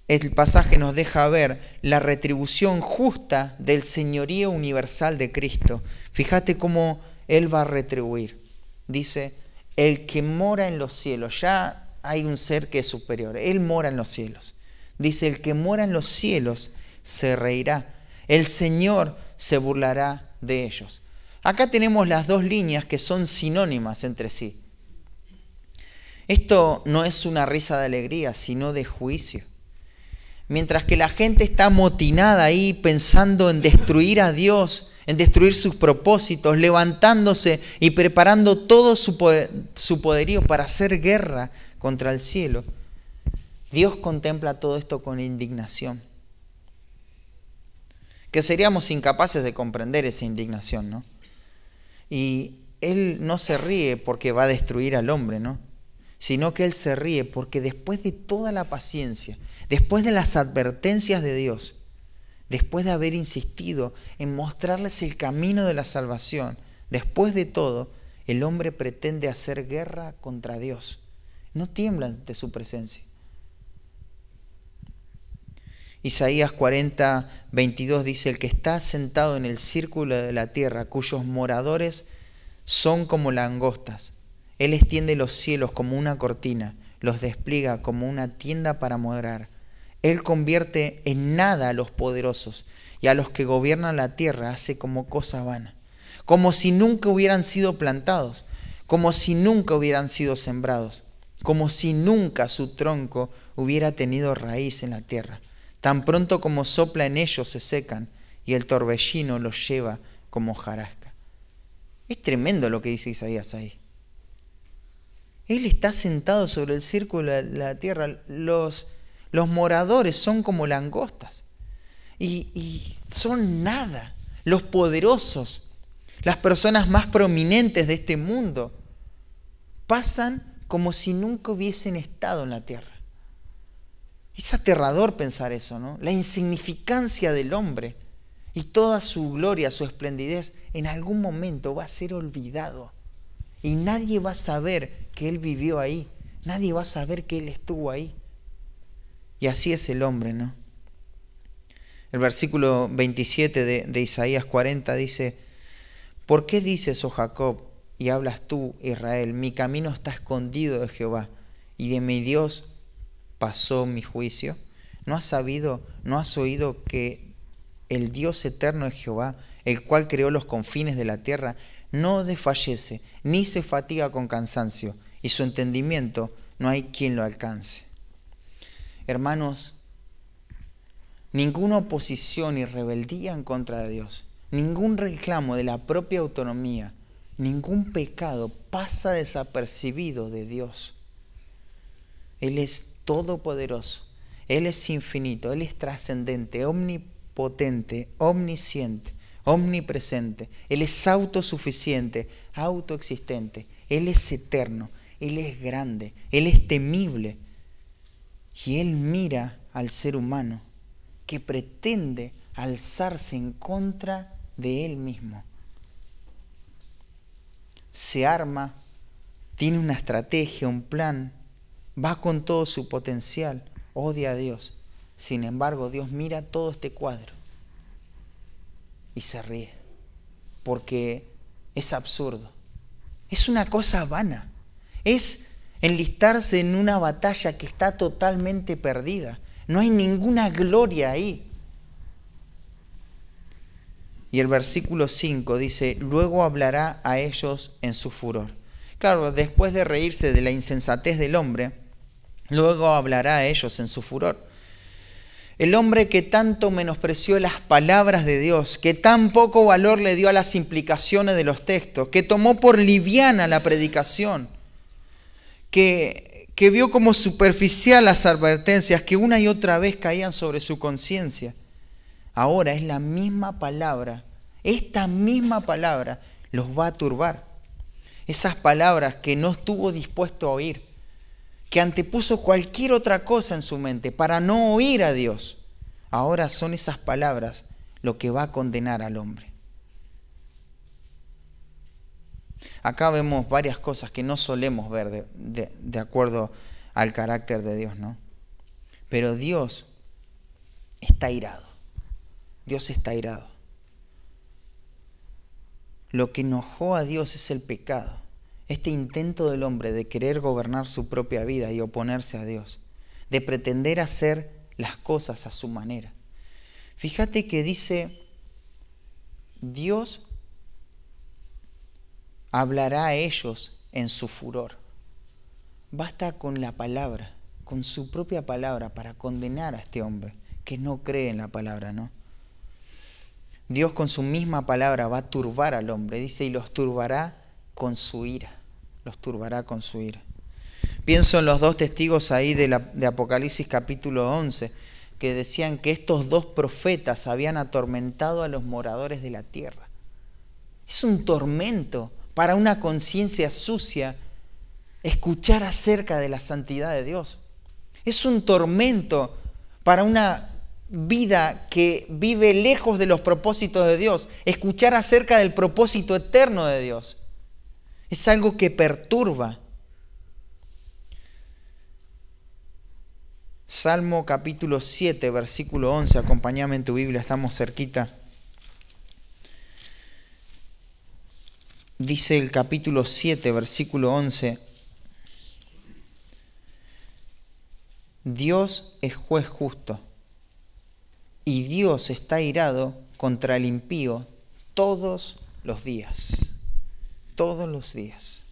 el pasaje nos deja ver la retribución justa del señorío universal de Cristo. Fíjate cómo Él va a retribuir. Dice, el que mora en los cielos, ya hay un ser que es superior, Él mora en los cielos. Dice, el que mora en los cielos se reirá, el Señor se burlará de ellos. Acá tenemos las dos líneas que son sinónimas entre sí. Esto no es una risa de alegría, sino de juicio. Mientras que la gente está amotinada ahí pensando en destruir a Dios, en destruir sus propósitos, levantándose y preparando todo su poderío para hacer guerra contra el cielo, Dios contempla todo esto con indignación. Que seríamos incapaces de comprender esa indignación, ¿no? Y Él no se ríe porque va a destruir al hombre, ¿no? Sino que Él se ríe porque después de toda la paciencia, después de las advertencias de Dios, después de haber insistido en mostrarles el camino de la salvación, después de todo, el hombre pretende hacer guerra contra Dios. No tiembla ante su presencia. Isaías 40, 22 dice: el que está sentado en el círculo de la tierra, cuyos moradores son como langostas. Él extiende los cielos como una cortina, los despliega como una tienda para morar. Él convierte en nada a los poderosos y a los que gobiernan la tierra hace como cosa vana, como si nunca hubieran sido plantados, como si nunca hubieran sido sembrados, como si nunca su tronco hubiera tenido raíz en la tierra. Tan pronto como sopla en ellos se secan y el torbellino los lleva como hojarasca. Es tremendo lo que dice Isaías ahí. Él está sentado sobre el círculo de la tierra. Los moradores son como langostas y son nada. Los poderosos, las personas más prominentes de este mundo, pasan como si nunca hubiesen estado en la tierra. Es aterrador pensar eso, ¿no? La insignificancia del hombre y toda su gloria, su esplendidez, en algún momento va a ser olvidado. Y nadie va a saber que Él vivió ahí. Nadie va a saber que Él estuvo ahí. Y así es el hombre, ¿no? El versículo 27 de Isaías 40 dice: ¿por qué dices, oh Jacob, y hablas tú, Israel? Mi camino está escondido de Jehová, y de mi Dios pasó mi juicio. ¿No has sabido, no has oído que el Dios eterno es Jehová, el cual creó los confines de la tierra, no desfallece, ni se fatiga con cansancio, y su entendimiento no hay quien lo alcance? Hermanos, ninguna oposición y rebeldía en contra de Dios, ningún reclamo de la propia autonomía, ningún pecado pasa desapercibido de Dios. Él es todopoderoso, Él es infinito, Él es trascendente, omnipotente, omnisciente, omnipresente. Él es autosuficiente, autoexistente. Él es eterno, Él es grande, Él es temible. Y Él mira al ser humano que pretende alzarse en contra de Él mismo. Se arma, tiene una estrategia, un plan, va con todo su potencial, odia a Dios. Sin embargo, Dios mira todo este cuadro y se ríe, porque es absurdo. Es una cosa vana. Es enlistarse en una batalla que está totalmente perdida. No hay ninguna gloria ahí. Y el versículo 5 dice: luego hablará a ellos en su furor. Claro, después de reírse de la insensatez del hombre, luego hablará a ellos en su furor. El hombre que tanto menospreció las palabras de Dios, que tan poco valor le dio a las implicaciones de los textos, que tomó por liviana la predicación, que vio como superficial las advertencias que una y otra vez caían sobre su conciencia. Ahora es la misma palabra, esta misma palabra los va a turbar. Esas palabras que no estuvo dispuesto a oír, que antepuso cualquier otra cosa en su mente para no oír a Dios. Ahora son esas palabras lo que va a condenar al hombre. Acá vemos varias cosas que no solemos ver de acuerdo al carácter de Dios, ¿no? Pero Dios está airado. Dios está airado. Lo que enojó a Dios es el pecado. Este intento del hombre de querer gobernar su propia vida y oponerse a Dios, de pretender hacer las cosas a su manera. Fíjate que dice: Dios hablará a ellos en su furor. Basta con la palabra, con su propia palabra, para condenar a este hombre que no cree en la palabra, ¿no? Dios con su misma palabra va a turbar al hombre, dice, y los turbará con su ira. Los turbará con su ira. Pienso en los dos testigos ahí de Apocalipsis capítulo 11, que decían que estos dos profetas habían atormentado a los moradores de la tierra. Es un tormento para una conciencia sucia escuchar acerca de la santidad de Dios. Es un tormento para una vida que vive lejos de los propósitos de Dios, escuchar acerca del propósito eterno de Dios. Es algo que perturba. Salmo capítulo 7, versículo 11. Acompáñame en tu Biblia, estamos cerquita. Dice el capítulo 7, versículo 11. Dios es juez justo y Dios está airado contra el impío todos los días. Todos los días.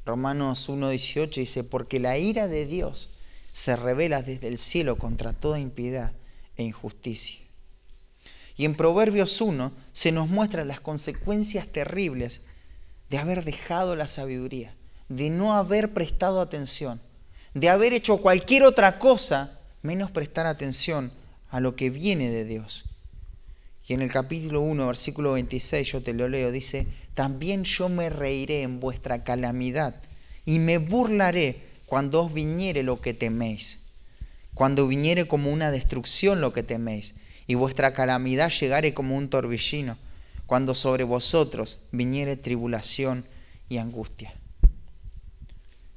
Romanos 1:18 dice, porque la ira de Dios se revela desde el cielo contra toda impiedad e injusticia. Y en Proverbios 1 se nos muestran las consecuencias terribles de haber dejado la sabiduría, de no haber prestado atención, de haber hecho cualquier otra cosa menos prestar atención a lo que viene de Dios. Y en el capítulo 1, versículo 26, yo te lo leo, dice, también yo me reiré en vuestra calamidad y me burlaré cuando os viniere lo que teméis, cuando viniere como una destrucción lo que teméis, y vuestra calamidad llegare como un torbellino, cuando sobre vosotros viniere tribulación y angustia.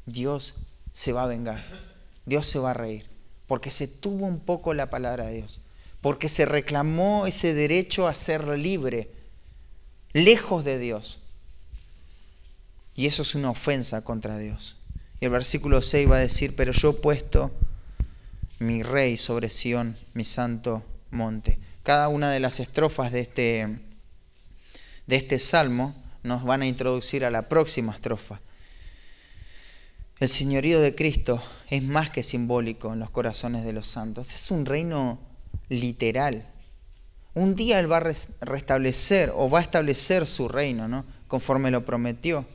Dios se va a vengar, Dios se va a reír, porque se tuvo un poco la palabra de Dios, porque se reclamó ese derecho a ser libre, lejos de Dios. Y eso es una ofensa contra Dios. Y el versículo 6 va a decir, pero yo he puesto mi rey sobre Sión, mi santo monte. Cada una de las estrofas de este salmo nos van a introducir a la próxima estrofa. El señorío de Cristo es más que simbólico en los corazones de los santos. Es un reino literal. Un día Él va a restablecer o va a establecer su reino, ¿no? Conforme lo prometió.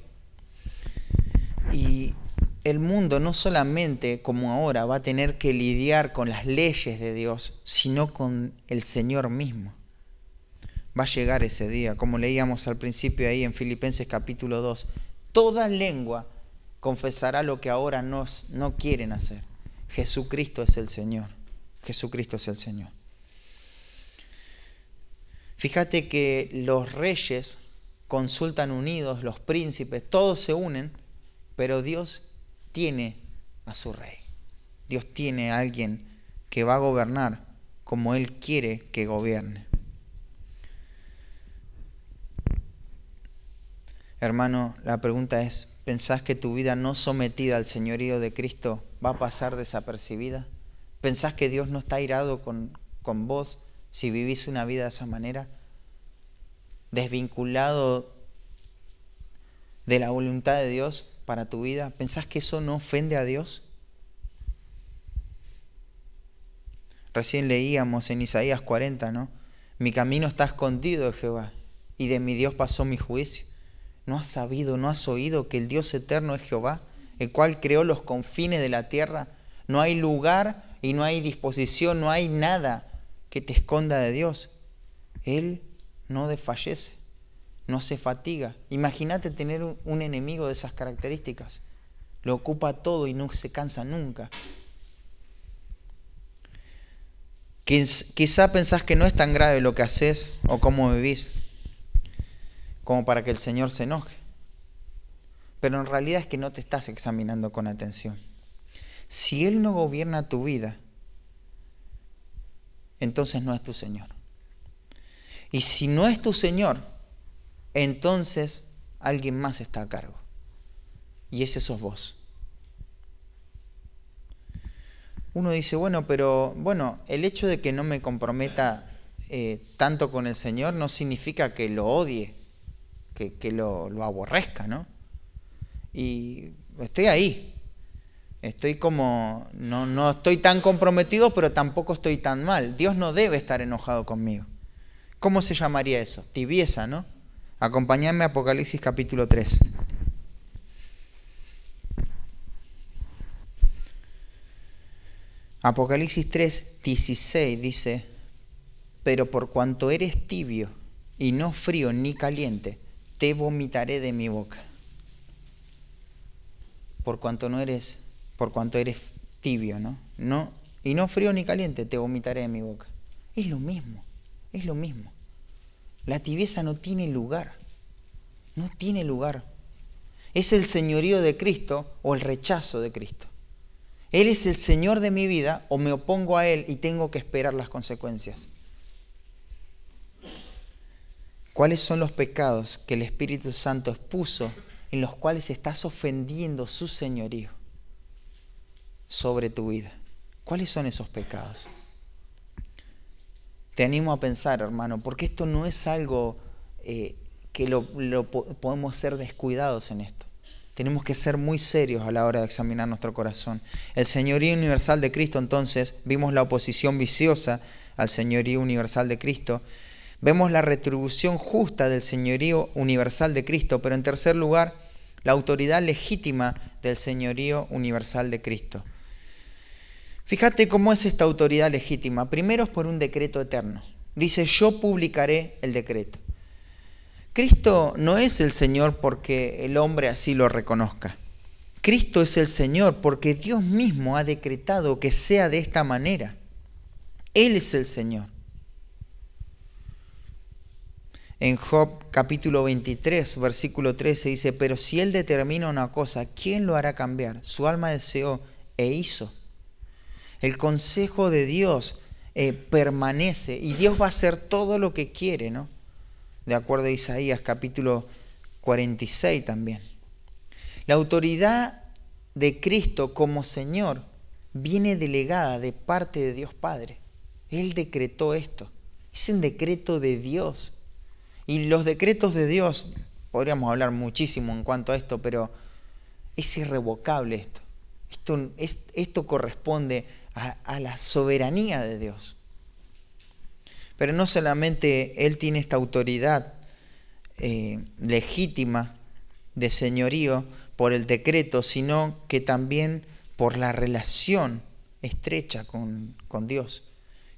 Y el mundo no solamente como ahora va a tener que lidiar con las leyes de Dios, sino con el Señor mismo. Va a llegar ese día, como leíamos al principio ahí en Filipenses capítulo 2. Toda lengua confesará lo que ahora no quieren hacer. Jesucristo es el Señor. Jesucristo es el Señor. Fíjate que los reyes consultan unidos, los príncipes, todos se unen, pero Dios tiene a su rey. Dios tiene a alguien que va a gobernar como Él quiere que gobierne. Hermano, la pregunta es, ¿pensás que tu vida no sometida al señorío de Cristo va a pasar desapercibida? ¿Pensás que Dios no está airado con vos si vivís una vida de esa manera? Desvinculado de la voluntad de Dios para tu vida. ¿Pensás que eso no ofende a Dios? Recién leíamos en Isaías 40, ¿no? Mi camino está escondido de Jehová y de mi Dios pasó mi juicio. ¿No has sabido, no has oído que el Dios eterno es Jehová, el cual creó los confines de la tierra? No hay lugar y no hay disposición, no hay nada que te esconda de Dios. Él no desfallece, no se fatiga. Imagínate tener un enemigo de esas características. Lo ocupa todo y no se cansa nunca. Quizá pensás que no es tan grave lo que haces o cómo vivís, como para que el Señor se enoje. Pero en realidad es que no te estás examinando con atención. Si Él no gobierna tu vida, entonces no es tu Señor. Y si no es tu Señor, entonces alguien más está a cargo. Y ese sos vos. Uno dice, pero el hecho de que no me comprometa tanto con el Señor no significa que lo odie, que lo aborrezca, ¿no? Y estoy ahí. Estoy como, no estoy tan comprometido, pero tampoco estoy tan mal. Dios no debe estar enojado conmigo. ¿Cómo se llamaría eso? Tibieza, ¿no? Acompáñame a Apocalipsis capítulo 3. Apocalipsis 3, 16 dice, pero por cuanto eres tibio y no frío ni caliente, te vomitaré de mi boca. Por cuanto eres tibio, ¿no? Y no frío ni caliente, te vomitaré de mi boca. Es lo mismo, es lo mismo. La tibieza no tiene lugar, no tiene lugar. Es el señorío de Cristo o el rechazo de Cristo. Él es el Señor de mi vida o me opongo a Él y tengo que esperar las consecuencias. ¿Cuáles son los pecados que el Espíritu Santo expuso en los cuales estás ofendiendo su señorío sobre tu vida? ¿Cuáles son esos pecados? Te animo a pensar, hermano, porque esto no es algo que podemos ser descuidados en esto. Tenemos que ser muy serios a la hora de examinar nuestro corazón. El señorío universal de Cristo, entonces, vimos la oposición viciosa al señorío universal de Cristo. Vemos la retribución justa del señorío universal de Cristo, pero en tercer lugar, la autoridad legítima del señorío universal de Cristo. Fíjate cómo es esta autoridad legítima. Primero es por un decreto eterno. Dice, yo publicaré el decreto. Cristo no es el Señor porque el hombre así lo reconozca. Cristo es el Señor porque Dios mismo ha decretado que sea de esta manera. Él es el Señor. En Job capítulo 23, versículo 13 dice, pero si Él determina una cosa, ¿quién lo hará cambiar? Su alma deseó e hizo. El consejo de Dios permanece y Dios va a hacer todo lo que quiere, ¿no? De acuerdo a Isaías capítulo 46 también. La autoridad de Cristo como Señor viene delegada de parte de Dios Padre. Él decretó esto. Es un decreto de Dios. Y los decretos de Dios, podríamos hablar muchísimo en cuanto a esto, pero es irrevocable esto. Esto corresponde a la soberanía de Dios. Pero no solamente Él tiene esta autoridad legítima de señorío por el decreto, sino que también por la relación estrecha con Dios.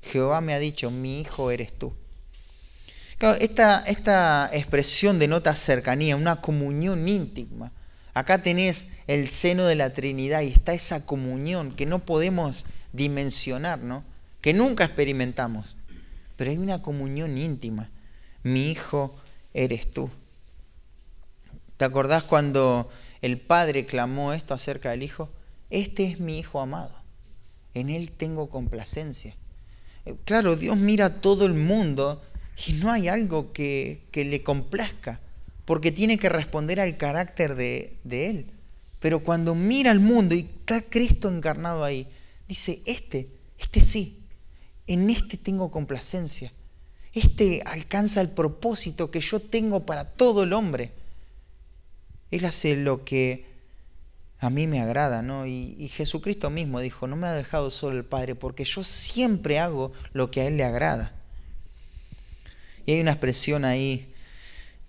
Jehová me ha dicho, mi hijo eres tú. Claro, esta expresión denota cercanía, una comunión íntima. Acá tenés el seno de la Trinidad y está esa comunión que no podemos dimensionar, ¿no? Que nunca experimentamos. Pero hay una comunión íntima. Mi hijo eres tú. ¿Te acordás cuando el Padre clamó esto acerca del Hijo? Este es mi Hijo amado. En Él tengo complacencia. Claro, Dios mira a todo el mundo y no hay algo que le complazca, porque tiene que responder al carácter de Él. Pero cuando mira al mundo y está Cristo encarnado ahí, dice, este sí. En este tengo complacencia. Este alcanza el propósito que yo tengo para todo el hombre. Él hace lo que a mí me agrada, ¿no? Y Jesucristo mismo dijo, no me ha dejado solo el Padre, porque yo siempre hago lo que a Él le agrada. Y hay una expresión ahí,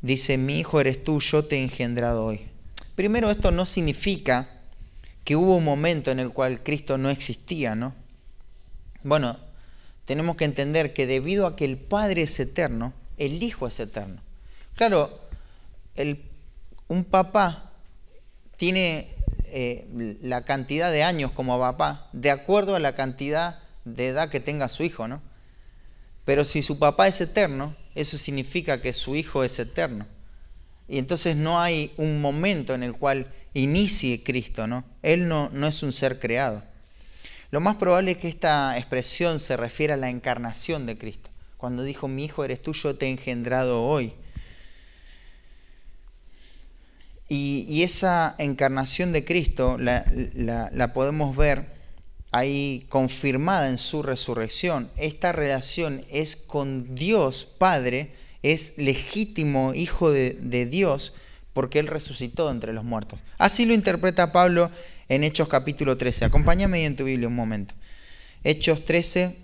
dice, mi hijo eres tú, yo te he engendrado hoy. Primero, esto no significa que hubo un momento en el cual Cristo no existía, ¿no? Bueno, tenemos que entender que debido a que el Padre es eterno, el Hijo es eterno. Claro, un papá tiene la cantidad de años como papá de acuerdo a la cantidad de edad que tenga su hijo, ¿no? Pero si su papá es eterno, eso significa que su hijo es eterno. Y entonces no hay un momento en el cual inicie Cristo, ¿no? Él no es un ser creado. Lo más probable es que esta expresión se refiere a la encarnación de Cristo. Cuando dijo, mi hijo eres tú, yo te he engendrado hoy. Y esa encarnación de Cristo la podemos ver ahí confirmada en su resurrección. Esta relación es con Dios Padre, es legítimo hijo de Dios, porque Él resucitó entre los muertos. Así lo interpreta Pablo en Hechos capítulo 13. Acompáñame ahí en tu Biblia un momento. Hechos 13,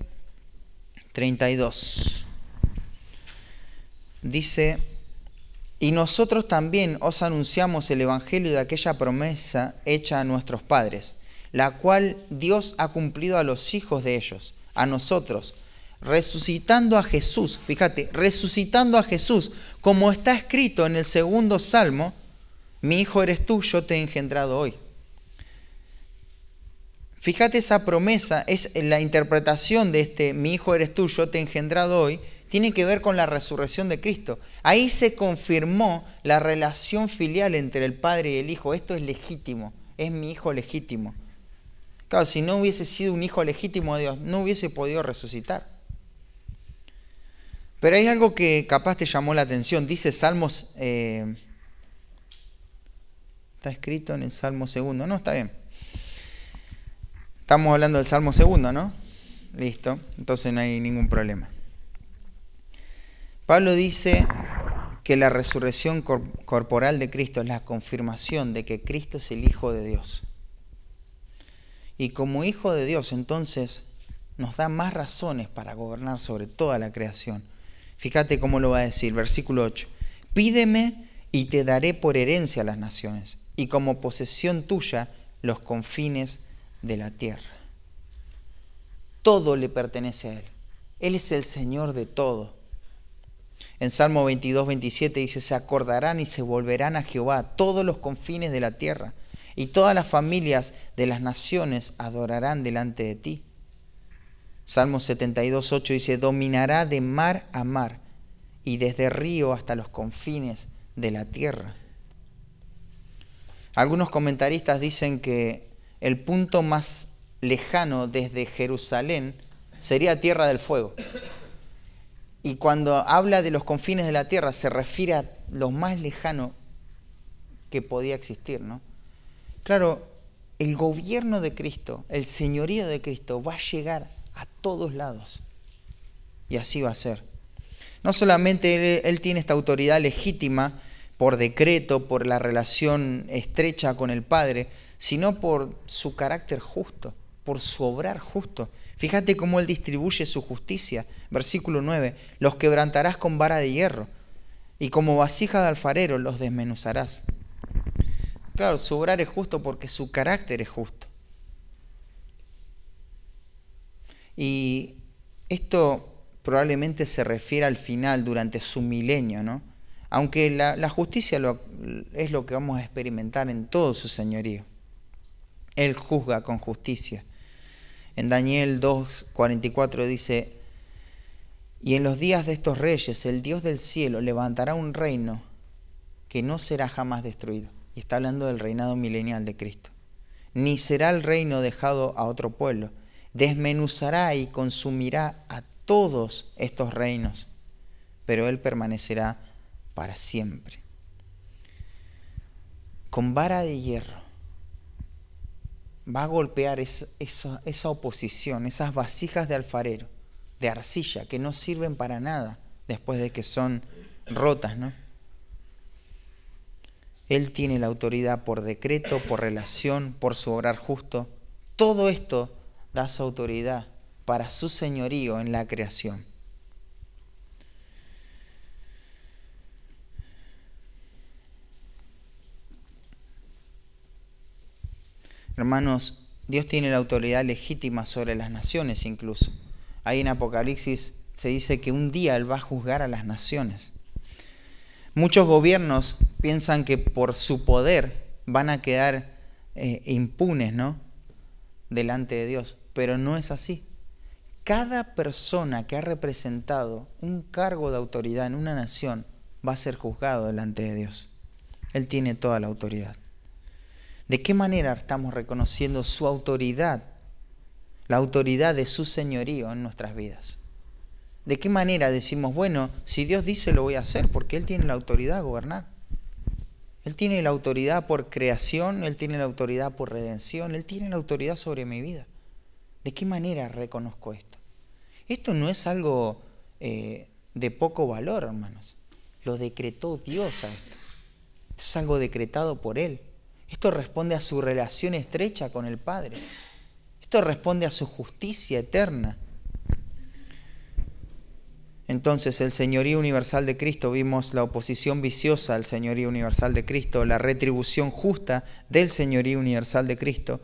32. Dice, y nosotros también os anunciamos el evangelio de aquella promesa hecha a nuestros padres, la cual Dios ha cumplido a los hijos de ellos, a nosotros, resucitando a Jesús. Fíjate, resucitando a Jesús, como está escrito en el segundo Salmo, mi hijo eres tú, yo te he engendrado hoy. Fíjate, esa promesa es la interpretación de este mi hijo eres tú, yo te he engendrado hoy, tiene que ver con la resurrección de Cristo. Ahí se confirmó la relación filial entre el Padre y el Hijo. Esto es legítimo, es mi hijo legítimo. Claro, si no hubiese sido un hijo legítimo de Dios, no hubiese podido resucitar. Pero hay algo que capaz te llamó la atención. Dice Salmos... está escrito en el Salmo 2. No, está bien. Estamos hablando del Salmo 2, ¿no? Listo. Entonces no hay ningún problema. Pablo dice que la resurrección corporal de Cristo es la confirmación de que Cristo es el Hijo de Dios. Y como Hijo de Dios, entonces, nos da más razones para gobernar sobre toda la creación. Fíjate cómo lo va a decir, versículo 8. Pídeme y te daré por herencia a las naciones, y como posesión tuya los confines de la tierra. Todo le pertenece a Él. Él es el Señor de todo. En Salmo 22, 27 dice, se acordarán y se volverán a Jehová a todos los confines de la tierra, y todas las familias de las naciones adorarán delante de ti. Salmo 72, 8 dice, dominará de mar a mar y desde río hasta los confines de la tierra. Algunos comentaristas dicen que el punto más lejano desde Jerusalén sería Tierra del Fuego. Y cuando habla de los confines de la tierra se refiere a lo más lejano que podía existir, ¿no? Claro, el gobierno de Cristo, el señorío de Cristo va a llegar a todos lados. Y así va a ser. No solamente Él tiene esta autoridad legítima por decreto, por la relación estrecha con el Padre, sino por su carácter justo, por su obrar justo. Fíjate cómo Él distribuye su justicia. Versículo 9, los quebrantarás con vara de hierro, y como vasija de alfarero los desmenuzarás. Claro, su obrar es justo porque su carácter es justo. Y esto probablemente se refiere al final, durante su milenio, ¿no? Aunque la justicia es lo que vamos a experimentar en todo su señorío. Él juzga con justicia. En Daniel 2:44 dice, y en los días de estos reyes, el Dios del cielo levantará un reino que no será jamás destruido. Y está hablando del reinado milenial de Cristo. Ni será el reino dejado a otro pueblo. Desmenuzará y consumirá a todos estos reinos, pero Él permanecerá para siempre. Con vara de hierro va a golpear esa oposición, esas vasijas de alfarero, de arcilla, que no sirven para nada después de que son rotas, ¿no? Él tiene la autoridad por decreto, por relación, por su obrar justo. Todo esto da su autoridad para su señorío en la creación. Hermanos, Dios tiene la autoridad legítima sobre las naciones incluso. Ahí en Apocalipsis se dice que un día Él va a juzgar a las naciones. Muchos gobiernos piensan que por su poder van a quedar impunes, ¿no?, delante de Dios, pero no es así. Cada persona que ha representado un cargo de autoridad en una nación va a ser juzgado delante de Dios. Él tiene toda la autoridad. ¿De qué manera estamos reconociendo su autoridad, la autoridad de su señorío en nuestras vidas? ¿De qué manera decimos, bueno, si Dios dice lo voy a hacer, porque Él tiene la autoridad a gobernar? Él tiene la autoridad por creación, Él tiene la autoridad por redención, Él tiene la autoridad sobre mi vida. ¿De qué manera reconozco esto? Esto no es algo de poco valor, hermanos. Lo decretó Dios a esto. Esto es algo decretado por Él. Esto responde a su relación estrecha con el Padre. Esto responde a su justicia eterna. Entonces, el señorío universal de Cristo, vimos la oposición viciosa al señorío universal de Cristo, la retribución justa del señorío universal de Cristo,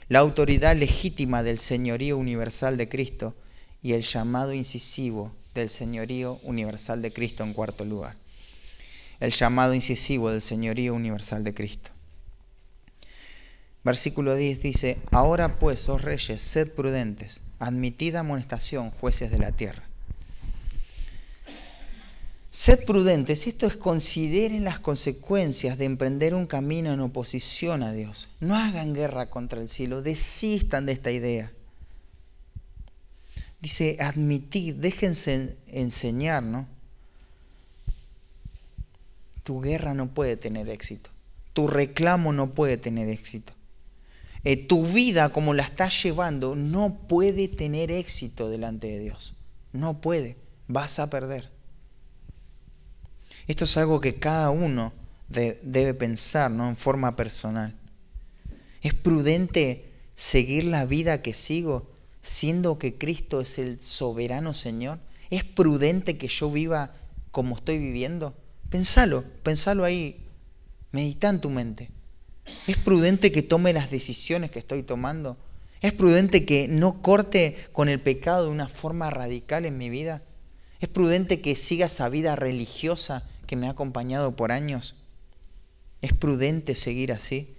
la autoridad legítima del señorío universal de Cristo y el llamado incisivo del señorío universal de Cristo en cuarto lugar. El llamado incisivo del señorío universal de Cristo. Versículo 10 dice, ahora pues, oh reyes, sed prudentes, admitid amonestación, jueces de la tierra. Sed prudentes, esto es, consideren las consecuencias de emprender un camino en oposición a Dios. No hagan guerra contra el cielo, desistan de esta idea. Dice, admitid, déjense enseñar, ¿no? Tu guerra no puede tener éxito. Tu reclamo no puede tener éxito. Tu vida como la estás llevando no puede tener éxito delante de Dios. No puede. Vas a perder. Esto es algo que cada uno debe pensar, ¿no? En forma personal. ¿Es prudente seguir la vida que sigo siendo que Cristo es el soberano Señor? ¿Es prudente que yo viva como estoy viviendo? Pensalo ahí. Medita en tu mente. ¿Es prudente que tome las decisiones que estoy tomando? ¿Es prudente que no corte con el pecado de una forma radical en mi vida? ¿Es prudente que siga esa vida religiosa que me ha acompañado por años? ¿Es prudente seguir así?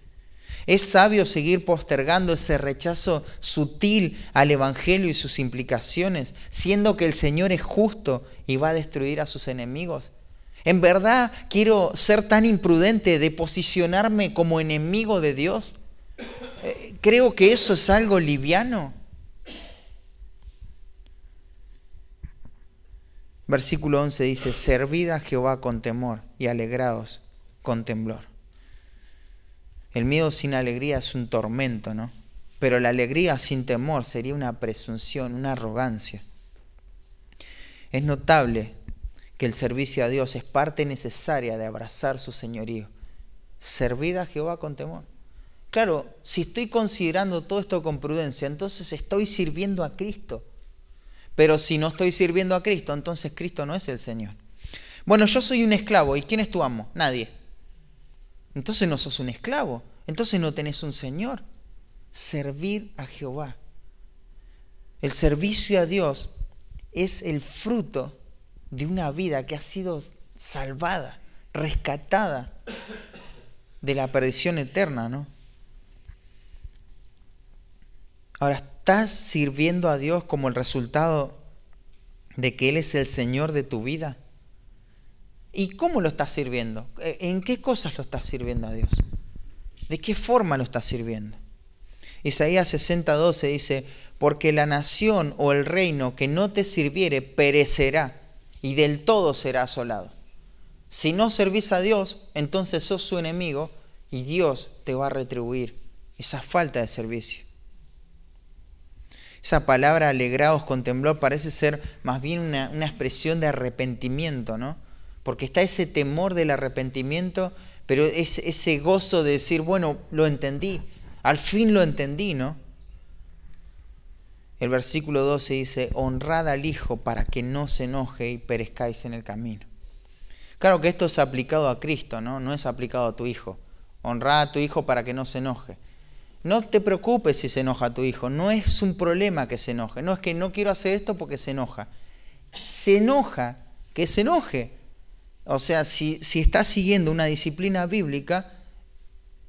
¿Es sabio seguir postergando ese rechazo sutil al Evangelio y sus implicaciones, siendo que el Señor es justo y va a destruir a sus enemigos? ¿En verdad quiero ser tan imprudente de posicionarme como enemigo de Dios? ¿Creo que eso es algo liviano? Versículo 11 dice, servid a Jehová con temor y alegraos con temblor. El miedo sin alegría es un tormento, ¿no? Pero la alegría sin temor sería una presunción, una arrogancia. Es notable que el servicio a Dios es parte necesaria de abrazar su señorío. Servid a Jehová con temor. Claro, si estoy considerando todo esto con prudencia, entonces estoy sirviendo a Cristo. Pero si no estoy sirviendo a Cristo, entonces Cristo no es el Señor. Bueno, yo soy un esclavo. ¿Y quién es tu amo? Nadie. Entonces no sos un esclavo. Entonces no tenés un Señor. Servir a Jehová. El servicio a Dios es el fruto de una vida que ha sido salvada, rescatada de la perdición eterna, ¿no? Ahora, ¿estás sirviendo a Dios como el resultado de que Él es el Señor de tu vida? ¿Y cómo lo estás sirviendo? ¿En qué cosas lo estás sirviendo a Dios? ¿De qué forma lo estás sirviendo? Isaías 60:12 dice, porque la nación o el reino que no te sirviere perecerá y del todo será asolado. Si no servís a Dios, entonces sos su enemigo y Dios te va a retribuir esa falta de servicio. Esa palabra alegraos con temblor parece ser más bien una expresión de arrepentimiento, ¿no? Porque está ese temor del arrepentimiento, pero es ese gozo de decir, bueno, lo entendí, al fin lo entendí, ¿no? El versículo 12 dice, honrad al Hijo para que no se enoje y perezcáis en el camino. Claro que esto es aplicado a Cristo, ¿no? No es aplicado a tu hijo. Honrad a tu hijo para que no se enoje. No te preocupes si se enoja tu hijo, no es un problema que se enoje. No es que no quiero hacer esto porque se enoja. Se enoja, que se enoje. O sea, si estás siguiendo una disciplina bíblica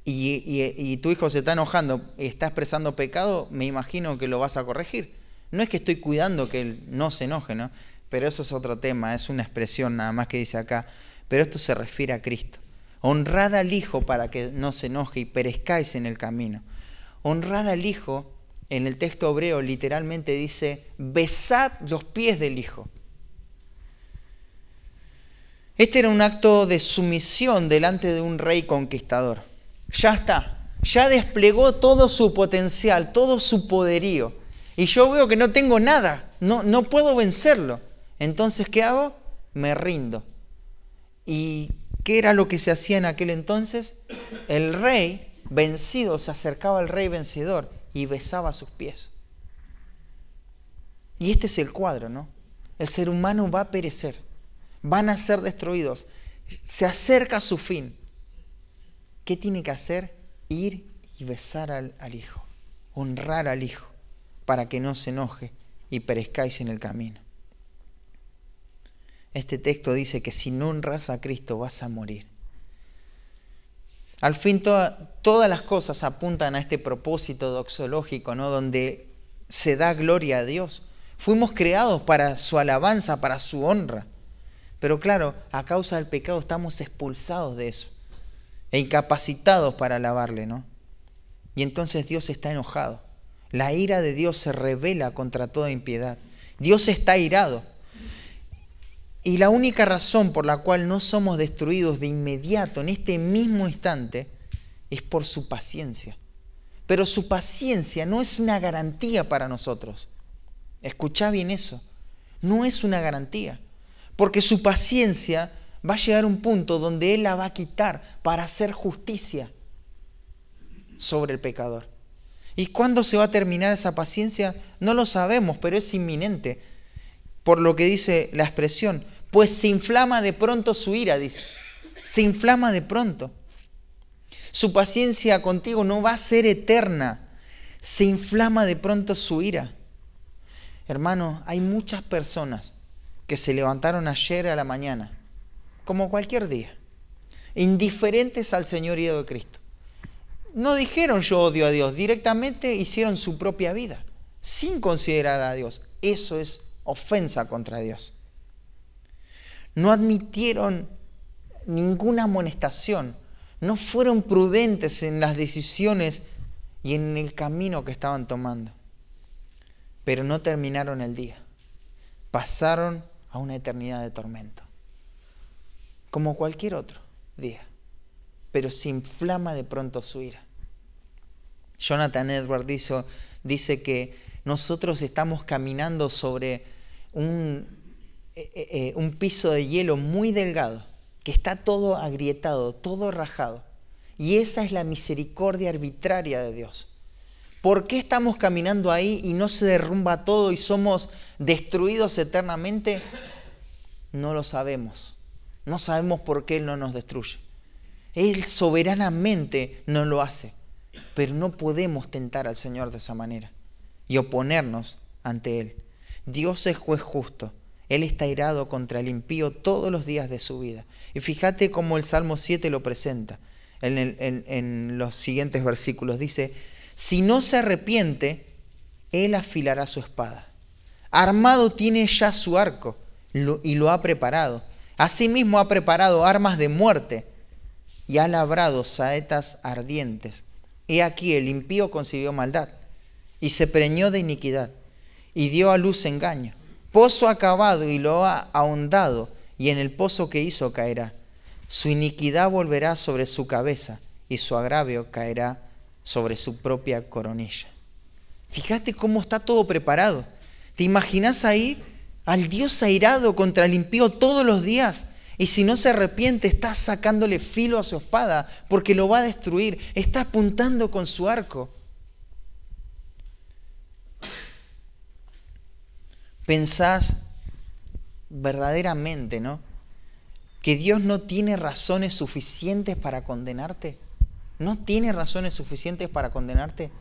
y tu hijo se está enojando y está expresando pecado, me imagino que lo vas a corregir. No es que estoy cuidando que él no se enoje, ¿no? Pero eso es otro tema, es una expresión nada más que dice acá. Pero esto se refiere a Cristo. Honrad al Hijo para que no se enoje y perezcáis en el camino. Honrad al Hijo, en el texto hebreo literalmente dice, besad los pies del Hijo. Este era un acto de sumisión delante de un rey conquistador. Ya está, ya desplegó todo su potencial, todo su poderío. Y yo veo que no tengo nada, no puedo vencerlo. Entonces, ¿qué hago? Me rindo. ¿Y qué era lo que se hacía en aquel entonces? El rey vencido se acercaba al rey vencedor y besaba sus pies. Y este es el cuadro, ¿no? El ser humano va a perecer, van a ser destruidos, se acerca a su fin. ¿Qué tiene que hacer? Ir y besar al Hijo, honrar al Hijo, para que no se enoje y perezcáis en el camino. Este texto dice que si no honras a Cristo vas a morir. Al fin todas las cosas apuntan a este propósito doxológico, ¿no? Donde se da gloria a Dios. Fuimos creados para su alabanza, para su honra. Pero claro, a causa del pecado estamos expulsados de eso e incapacitados para alabarle, ¿no? Y entonces Dios está enojado. La ira de Dios se revela contra toda impiedad. Dios está irado. Y la única razón por la cual no somos destruidos de inmediato, en este mismo instante, es por su paciencia. Pero su paciencia no es una garantía para nosotros. Escuchá bien eso. No es una garantía. Porque su paciencia va a llegar a un punto donde Él la va a quitar para hacer justicia sobre el pecador. ¿Y cuándo se va a terminar esa paciencia? No lo sabemos, pero es inminente. Por lo que dice la expresión, pues se inflama de pronto su ira, dice. Se inflama de pronto. Su paciencia contigo no va a ser eterna. Se inflama de pronto su ira. Hermano, hay muchas personas que se levantaron ayer a la mañana, como cualquier día, indiferentes al señorío de Cristo. No dijeron yo odio a Dios, directamente hicieron su propia vida, sin considerar a Dios. Eso es ofensa contra Dios. No admitieron ninguna amonestación, no fueron prudentes en las decisiones y en el camino que estaban tomando. Pero no terminaron el día, pasaron a una eternidad de tormento, como cualquier otro día, pero se inflama de pronto su ira. Jonathan Edwards dice que nosotros estamos caminando sobre un piso de hielo muy delgado, que está todo agrietado, todo rajado, y esa es la misericordia arbitraria de Dios. ¿Por qué estamos caminando ahí y no se derrumba todo y somos destruidos eternamente? No lo sabemos. No sabemos por qué Él no nos destruye. Él soberanamente no lo hace. Pero no podemos tentar al Señor de esa manera y oponernos ante Él. Dios es juez justo. Él está irado contra el impío todos los días de su vida. Y fíjate cómo el Salmo 7 lo presenta en los siguientes versículos. Dice, si no se arrepiente, Él afilará su espada. Armado tiene ya su arco y lo ha preparado. Asimismo ha preparado armas de muerte y ha labrado saetas ardientes. He aquí el impío concibió maldad y se preñó de iniquidad y dio a luz engaño. Pozo ha cavado y lo ha ahondado y en el pozo que hizo caerá. Su iniquidad volverá sobre su cabeza y su agravio caerá sobre su propia coronilla. Fíjate cómo está todo preparado. ¿Te imaginas ahí al Dios airado contra el impío todos los días? Y si no se arrepiente, está sacándole filo a su espada porque lo va a destruir. Está apuntando con su arco. ¿Pensás verdaderamente, no, que Dios no tiene razones suficientes para condenarte? ¿No tiene razones suficientes para condenarte?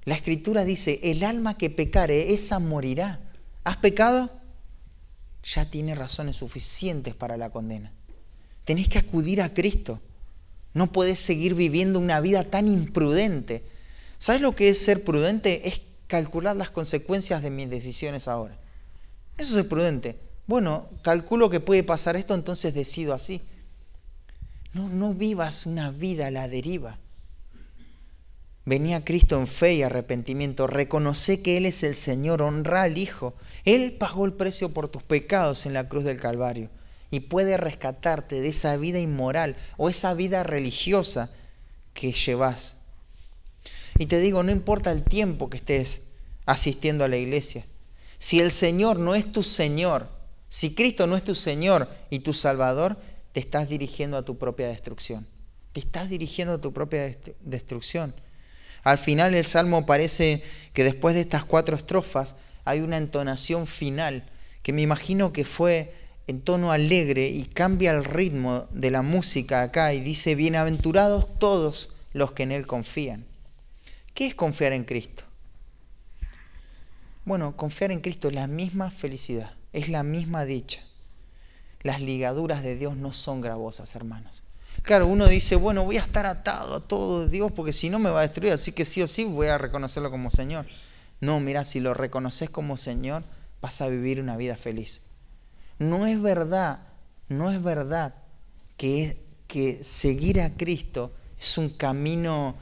La Escritura dice, el alma que pecare, esa morirá. ¿Has pecado? Ya tiene razones suficientes para la condena. Tenés que acudir a Cristo. No podés seguir viviendo una vida tan imprudente. ¿Sabes lo que es ser prudente? Es calcular las consecuencias de mis decisiones ahora. Eso es ser prudente. Bueno, calculo que puede pasar esto, entonces decido así. No vivas una vida a la deriva. Vení a Cristo en fe y arrepentimiento. Reconoce que Él es el Señor. Honra al Hijo. Él pagó el precio por tus pecados en la cruz del Calvario. Y puede rescatarte de esa vida inmoral o esa vida religiosa que llevas. Y te digo, no importa el tiempo que estés asistiendo a la iglesia. Si el Señor no es tu Señor, si Cristo no es tu Señor y tu Salvador, te estás dirigiendo a tu propia destrucción. Te estás dirigiendo a tu propia destrucción. Al final el Salmo parece que después de estas 4 estrofas hay una entonación final que me imagino que fue en tono alegre y cambia el ritmo de la música acá y dice, bienaventurados todos los que en Él confían. ¿Qué es confiar en Cristo? Bueno, confiar en Cristo es la misma felicidad, es la misma dicha. Las ligaduras de Dios no son gravosas, hermanos. Claro, uno dice, bueno, voy a estar atado a todo de Dios porque si no me va a destruir, así que sí o sí voy a reconocerlo como Señor. No, mira, si lo reconoces como Señor, vas a vivir una vida feliz. No es verdad No es verdad que seguir a Cristo es un camino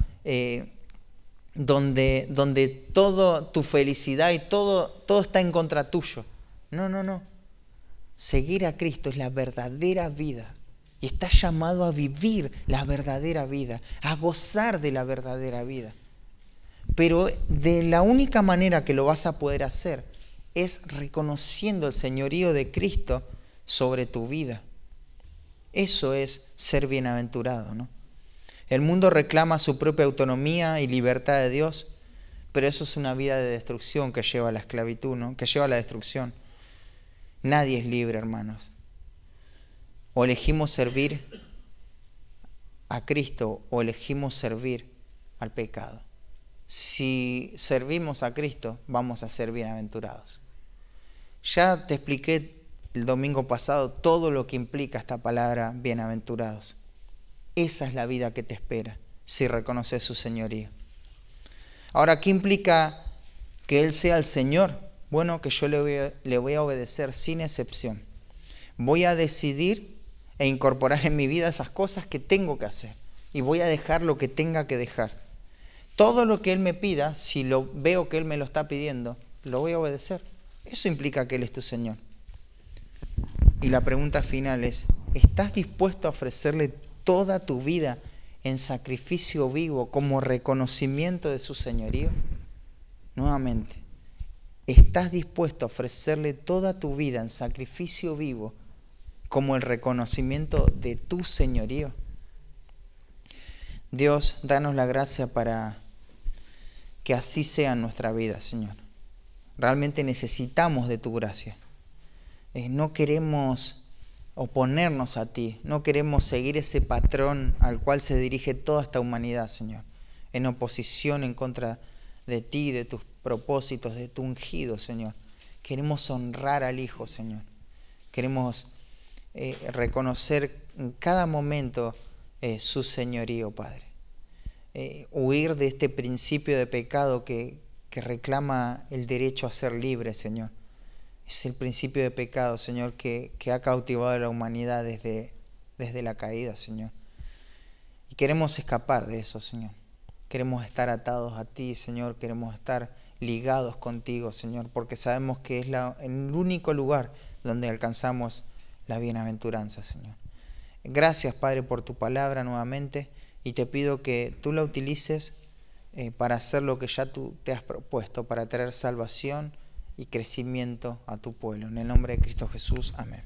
donde toda tu felicidad y todo está en contra tuyo. No, no, no. Seguir a Cristo es la verdadera vida. Y estás llamado a vivir la verdadera vida, a gozar de la verdadera vida. Pero de la única manera que lo vas a poder hacer es reconociendo el señorío de Cristo sobre tu vida. Eso es ser bienaventurado, ¿no? El mundo reclama su propia autonomía y libertad de Dios, pero eso es una vida de destrucción que lleva a la esclavitud, ¿no? Que lleva a la destrucción. Nadie es libre, hermanos. O elegimos servir a Cristo o elegimos servir al pecado. Si servimos a Cristo, vamos a ser bienaventurados. Ya te expliqué el domingo pasado todo lo que implica esta palabra bienaventurados. Esa es la vida que te espera si reconoces su señorío. Ahora, ¿qué implica que Él sea el Señor? Bueno, que yo le voy a obedecer sin excepción. Voy a decidir e incorporar en mi vida esas cosas que tengo que hacer. Y voy a dejar lo que tenga que dejar. Todo lo que Él me pida, si lo veo que Él me lo está pidiendo, lo voy a obedecer. Eso implica que Él es tu Señor. Y la pregunta final es, ¿estás dispuesto a ofrecerle toda tu vida en sacrificio vivo como reconocimiento de su señorío? Nuevamente, ¿estás dispuesto a ofrecerle toda tu vida en sacrificio vivo como el reconocimiento de tu señorío? Dios, danos la gracia para que así sea en nuestra vida, Señor. Realmente necesitamos de tu gracia. No queremos oponernos a ti, no queremos seguir ese patrón al cual se dirige toda esta humanidad, Señor, en oposición en contra de ti, de tus propósitos, de tu ungido, Señor. Queremos honrar al Hijo, Señor. Queremos reconocer en cada momento su señorío, Padre. Huir de este principio de pecado que reclama el derecho a ser libre, Señor. Es el principio de pecado, Señor, que ha cautivado a la humanidad desde la caída, Señor. Y queremos escapar de eso, Señor. Queremos estar atados a ti, Señor. Queremos estar ligados contigo, Señor, porque sabemos que es el único lugar donde alcanzamos la bienaventuranza, Señor. Gracias, Padre, por tu palabra nuevamente, y te pido que tú la utilices para hacer lo que ya tú te has propuesto, para traer salvación y crecimiento a tu pueblo. En el nombre de Cristo Jesús. Amén.